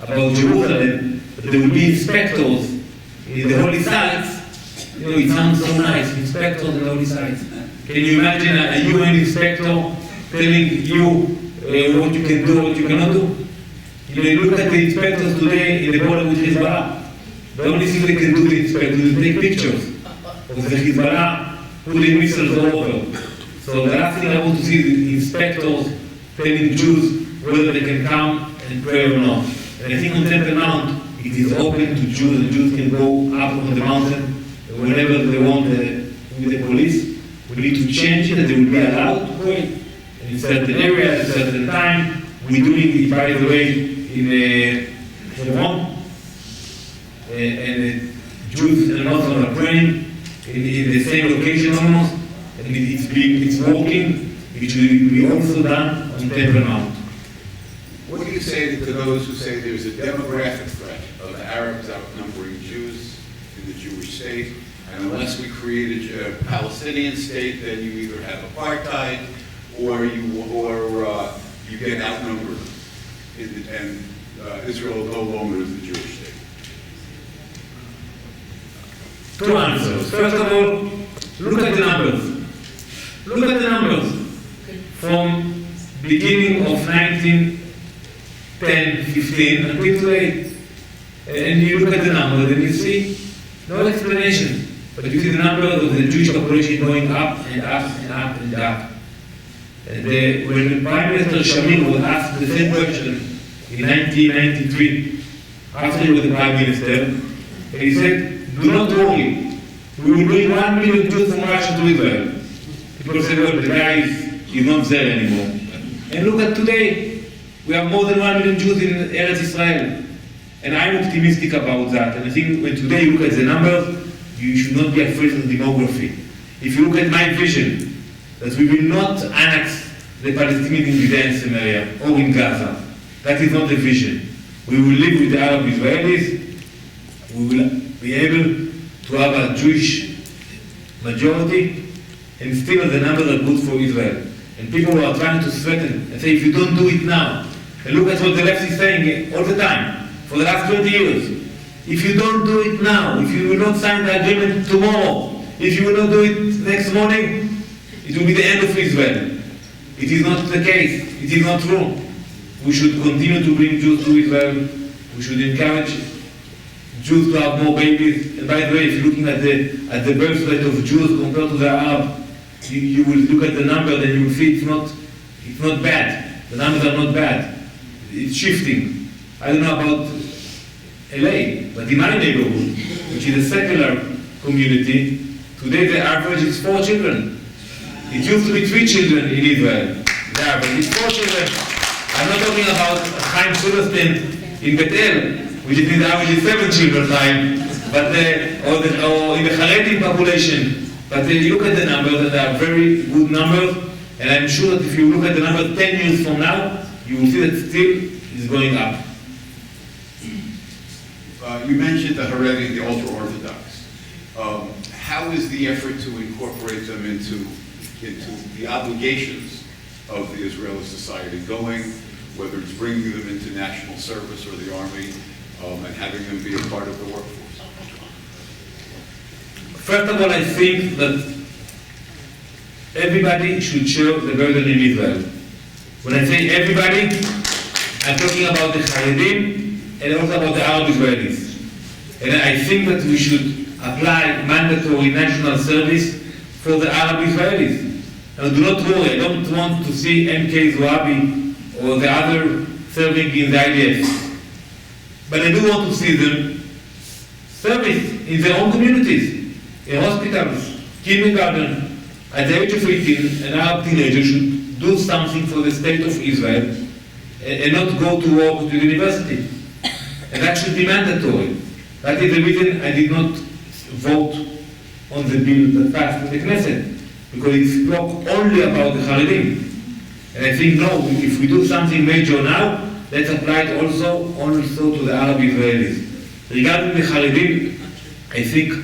about Jerusalem, that there will be inspectors in the holy sites, it sounds so nice, inspectors in the holy sites. Can you imagine a UN inspector telling you what you can do, what you cannot do? You look at the inspectors today in the border with Hezbollah. The only thing they can do, the inspectors, is take pictures of the Hezbollah putting missiles all over. So the last thing I want to see is the inspectors telling Jews whether they can come and prayer or not. And I think on Temple Mount, it is open to Jews, and Jews can go up on the mountain whenever they want with the police. We need to change it, and they will be allowed to pray in certain areas, at a certain time. We're doing it, by the way, in Hebron, and Jews and Muslims are praying in the same location almost, and it's working. It will be also done on Temple Mount. What do you say to those who say there's a demographic threat of Arabs outnumbering Jews in the Jewish state, and unless we create a Palestinian state, then you either have apartheid or you get outnumbered, and Israel no longer is the Jewish state? Two answers. First of all, look at the numbers. Look at the numbers from beginning of 1910, 15 until today. And you look at the numbers and you see no explanation. But you see the numbers of the Jewish population going up and up and up and up. And when Prime Minister Shamir was asked the same question in 1993, after he was the Prime Minister, and he said, do not worry, we will bring 1 million Jews from Russia to Israel. People say, well, the guy is not there anymore. And look at today, we have more than 1 million Jews in Eretz Israel. And I'm optimistic about that. And I think when today you look at the numbers, you should not be afraid of demography. If you look at my vision, that we will not annex the Palestinians in Judea and Samaria or in Gaza. That is not the vision. We will live with the Arab Israelis. We will be able to have a Jewish majority, and still the numbers are good for Israel. And people who are trying to threaten and say, if you don't do it now, and look at what the left is saying all the time, for the last 20 years, if you don't do it now, if you will not sign the agreement tomorrow, if you will not do it next morning, it will be the end of Israel. It is not the case. It is not true. We should continue to bring Jews to Israel. We should encourage Jews to have more babies. And by the way, if you're looking at the birth rate of Jews compared to the Arab, you will look at the number and you will see it's not bad. The numbers are not bad. It's shifting. I don't know about LA, but in my neighborhood, which is a secular community, today the average is 4 children. It used to be 3 children in Israel. The average is 4 children. I'm not talking about Chaim Silverstein in Bethel, which is the average is 7 children, but or in the Haredi population. But you look at the numbers, and they are very good numbers, and I'm sure that if you look at the numbers 10 years from now, you will see that still is going up. You mentioned the Haredi and the ultra-Orthodox. How is the effort to incorporate them into the obligations of the Israeli society going, whether it's bringing them into national service or the army, and having them be a part of the workforce? First of all, I think that everybody should share the burden in Israel. When I say everybody, I'm talking about the Haredim and also about the Arab Israelis. And I think that we should apply mandatory national service for the Arab Israelis. Now do not worry, I don't want to see MK Zouabi or the other serving in the IDF. But I do want to see them service in their own communities, in hospitals, kindergarten. At the age of 18, an Arab teenager should do something for the state of Israel and not go to work to university. And that should be mandatory. That is the reason I did not vote on the bill that passed in the Knesset, because it spoke only about the Haredim. And I think, no, if we do something major now, let's apply it also to the Arab Israelis. Regarding the Haredim, I think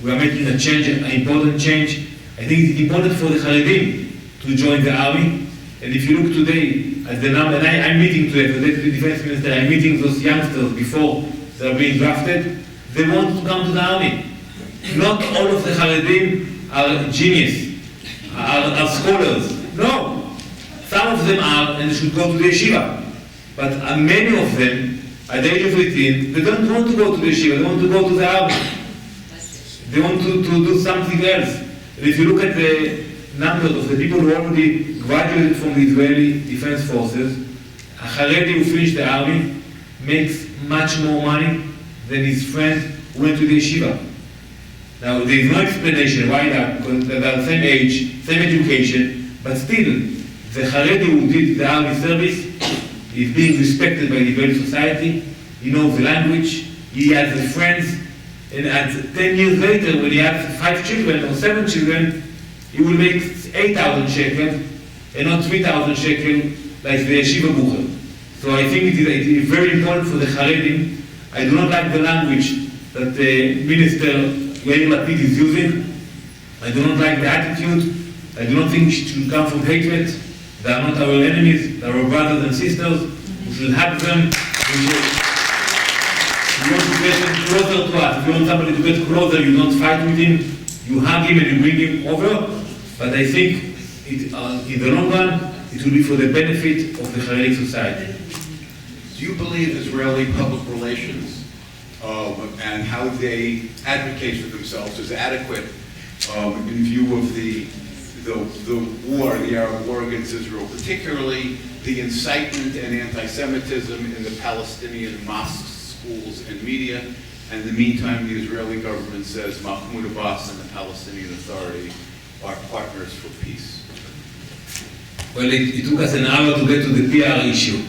we are making a change, an important change. I think it's important for the Haredim to join the army. And if you look today at the number, and I'm meeting today, the Deputy Defense Minister, I'm meeting those youngsters before they're being drafted, they want to come to the army. Not all of the Haredim are genius, are scholars. No. Some of them are, and they should go to the yeshiva. But many of them, at the age of 18, they don't want to go to the yeshiva, they want to go to the army. They want to do something else. And if you look at the numbers of the people who already graduated from the Israeli Defense Forces, a Haredi who finished the army makes much more money than his friend who went to the yeshiva. Now, there is no explanation why that, because they're the same age, same education, but still, the Haredi who did the army service is being respected by the Israeli society. He knows the language, he has the friends, and at 10 years later, when he has 5 children or 7 children, he will make 8,000 shekel and not 3,000 shekel like the yeshiva bucher. So I think it is very important for the Haredim. I do not like the language that the Minister Yair Lapid is using. I do not like the attitude. I do not think it should come from hatred. They are not our enemies. They are our brothers and sisters. We should help them. We want to get them closer to us. If you want somebody to get closer, you don't fight with him. You hug him and you bring him over. But I think in the long run, it will be for the benefit of the Haredi society. Do you believe Israeli public relations and how they advocate for themselves is adequate in view of the war, the Arab war against Israel, particularly the incitement and anti-Semitism in the Palestinian mosques, schools, and media? And in the meantime, the Israeli government says Mahmoud Abbas and the Palestinian Authority are partners for peace. Well, it took us an hour to get to the PR issue,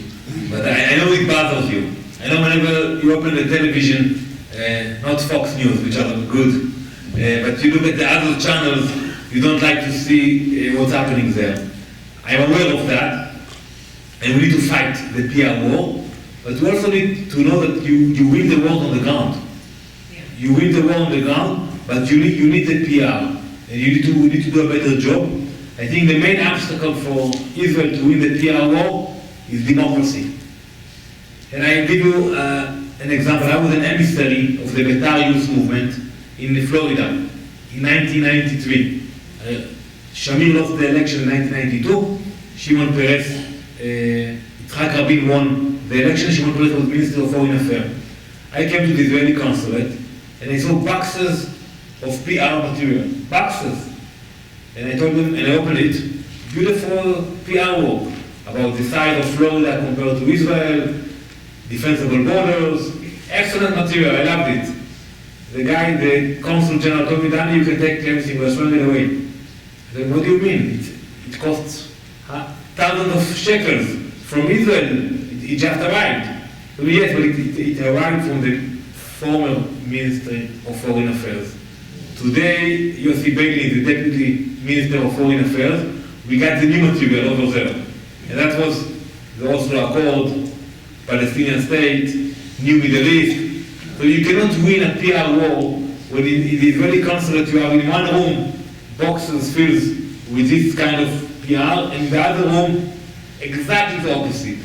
but I know it bothers you. I know whenever you open the television, not Fox News, which are good, but you look at the other channels, you don't like to see what's happening there. I'm aware of that, and we need to fight the PR war, but we also need to know that you win the war on the ground. You win the war on the ground, but you need the PR, and we need to do a better job. I think the main obstacle for Israel to win the PR war is democracy. And I give you an example. I was an emissary of the Betar Youth Movement in Florida in 1993. Shamir lost the election in 1992. Shimon Peres, Yitzhak Rabin won the election. Shimon Peres was Minister of Foreign Affairs. I came to the Israeli consulate and I saw boxes of PR material. Boxes. And I told them, and I opened it, beautiful PR work about the size of Florida compared to Israel, defensible borders, excellent material, I loved it. The guy, the consul general told me, Danny, you can take everything, we're throwing it away. I said, what do you mean? It costs thousands of shekels from Israel, it just arrived. So yes, but it arrived from the former Ministry of Foreign Affairs. Today, Yossi Begley is the Deputy Minister of Foreign Affairs. We got the new material over there. And that was the Oslo Accord, Palestinian State, New Middle East. So you cannot win a PR war when in the Israeli consulate you have in one room boxes filled with this kind of PR, and in the other room exactly the opposite.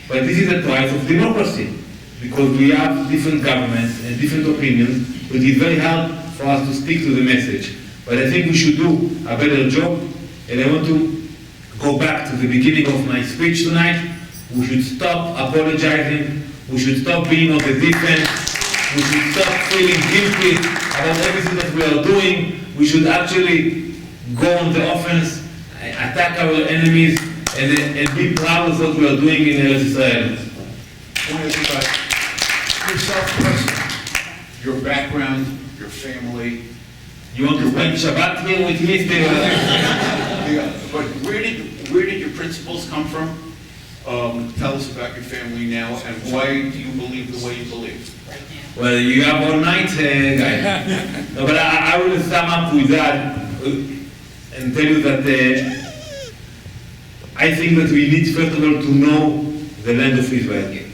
But this is the price of democracy, because we have different governments and different opinions, but it's very hard for us to speak to the message. But I think we should do a better job, and I want to go back to the beginning of my speech tonight. We should stop apologizing, we should stop being on the defense, we should stop feeling guilty about everything that we are doing. We should actually go on the offense, attack our enemies, and be proud of what we are doing in Eretz Israel. Yourself personally, your background, your family. You want to spend Shabbat here with me? Yeah, but where did your principles come from? Tell us about your family now, and why do you believe the way you believe? Well, you have all night, guy. No, but I will sum up with that and tell you that I think that we need, first of all, to know the land of Israel.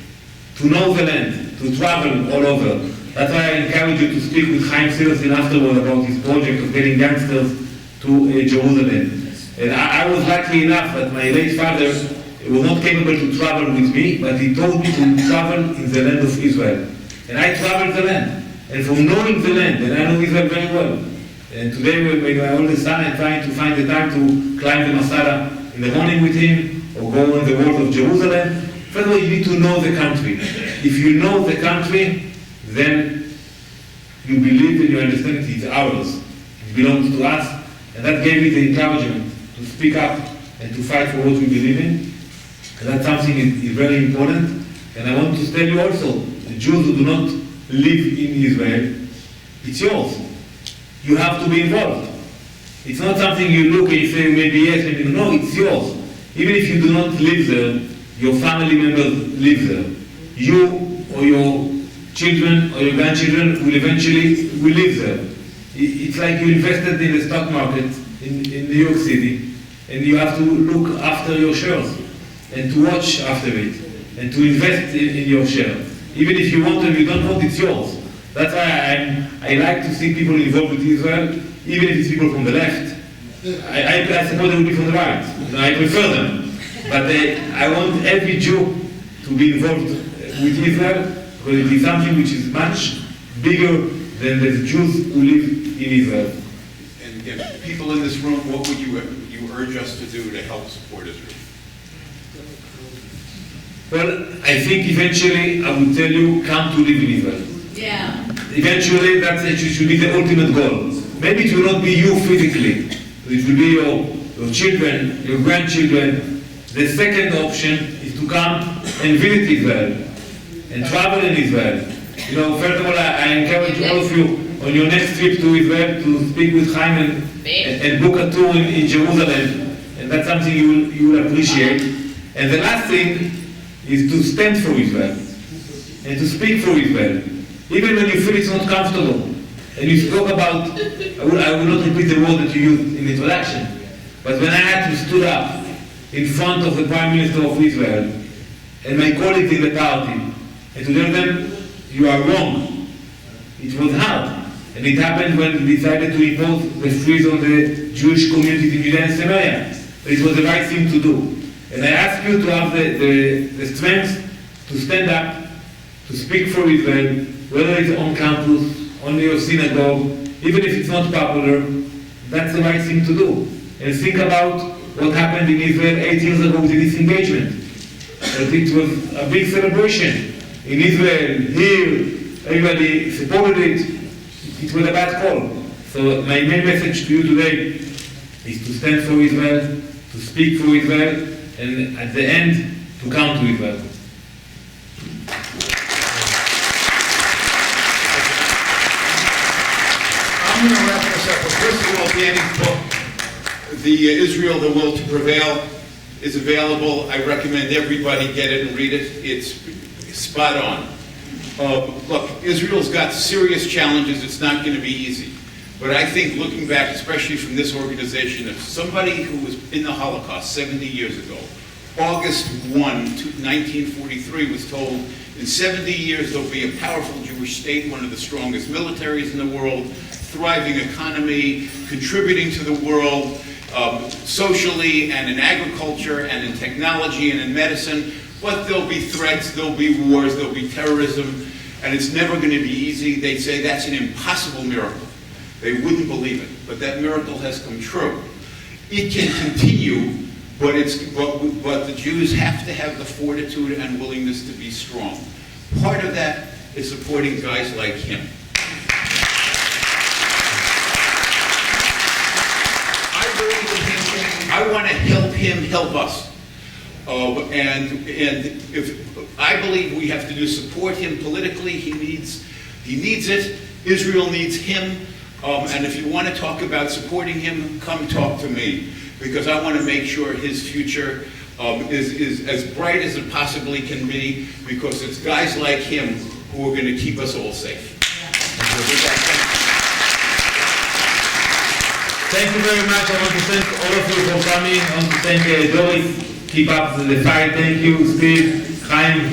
To know the land, to travel all over. That's why I encourage you to speak with Chaim Silverstein afterward about his project of getting youngsters to Jerusalem. And I was lucky enough that my late father was not capable to travel with me, but he told me to travel in the land of Israel. And I traveled the land. And from knowing the land, and I know Israel very well. And today, when my oldest son, I'm trying to find the time to climb the Masada in the morning with him, or go on the walls of Jerusalem. First of all, you need to know the country. If you know the country, then you believe and you understand it is ours. It belongs to us. And that gave me the encouragement to speak up and to fight for what we believe in. And that's something is very important. And I want to tell you also, the Jews who do not live in Israel, it's yours. You have to be involved. It's not something you look and you say maybe yes, maybe no, it's yours. Even if you do not live there, your family members live there. You or your children or your grandchildren will eventually live there. It's like you invested in the stock market in New York City, and you have to look after your shares and to watch after it and to invest in your share. Even if you want them, you don't want, it's yours. That's why I like to see people involved with Israel, even if it's people from the left. I suppose they would be from the right. I prefer them. But I want every Jew to be involved with Israel, because it is something which is much bigger than the Jews who live in Israel. And again, people in this room, what would you urge us to do to help support Israel? Well, I think eventually I will tell you, come to live in Israel. Yeah. Eventually, that should be the ultimate goal. Maybe it will not be you physically. It will be your children, your grandchildren. The second option is to come and visit Israel and travel in Israel. You know, first of all, I encourage all of you on your next trip to Israel to speak with Chaim and book a tour in Jerusalem. And that's something you will appreciate. And the last thing is to stand for Israel and to speak for Israel. Even when you feel it's not comfortable. And you spoke about, I will not repeat the word that you used in the introduction, but when I had to stood up in front of the Prime Minister of Israel and my colleagues in the party and to tell them, you are wrong, it was hard. And it happened when we decided to impose the freeze on the Jewish community in Judea and Samaria. But it was the right thing to do. And I ask you to have the strength to stand up, to speak for Israel, whether it's on campus, on your synagogue, even if it's not popular, that's the right thing to do. And think about what happened in Israel 8 years ago with the disengagement. That it was a big celebration. In Israel, here, everybody supported it. It was a bad call. So my main message to you today is to stand for Israel, to speak for Israel, and at the end, to come to Israel. I'm going to wrap this up. But first of all, Danny's book, The Israel, The Will to Prevail, is available. I recommend everybody get it and read it. It's spot on. Look, Israel's got serious challenges. It's not going to be easy. But I think looking back, especially from this organization, if somebody who was in the Holocaust 70 years ago, August 1, 1943, was told, in 70 years there'll be a powerful Jewish state, one of the strongest militaries in the world, thriving economy, contributing to the world socially and in agriculture and in technology and in medicine, but there'll be threats, there'll be wars, there'll be terrorism, and it's never going to be easy. They'd say that's an impossible miracle. They wouldn't believe it, but that miracle has come true. It can continue, but the Jews have to have the fortitude and willingness to be strong. Part of that is supporting guys like him. I believe in him. I want to help him help us. And if I believe we have to do support him politically, he needs it. Israel needs him. And if you want to talk about supporting him, come talk to me, because I want to make sure his future is as bright as it possibly can be, because it's guys like him who are going to keep us all safe. Thank you very much. I want to thank all of you for coming. I want to thank Doris. Keep up the fight. Thank you, Steve, Chaim,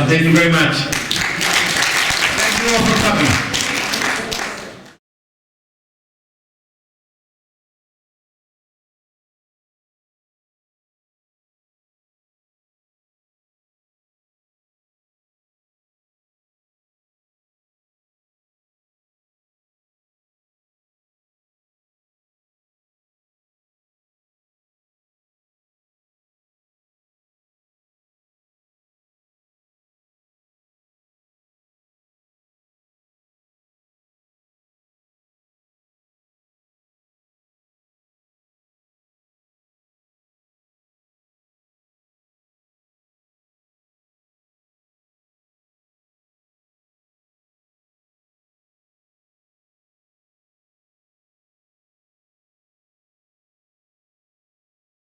Thank you very much.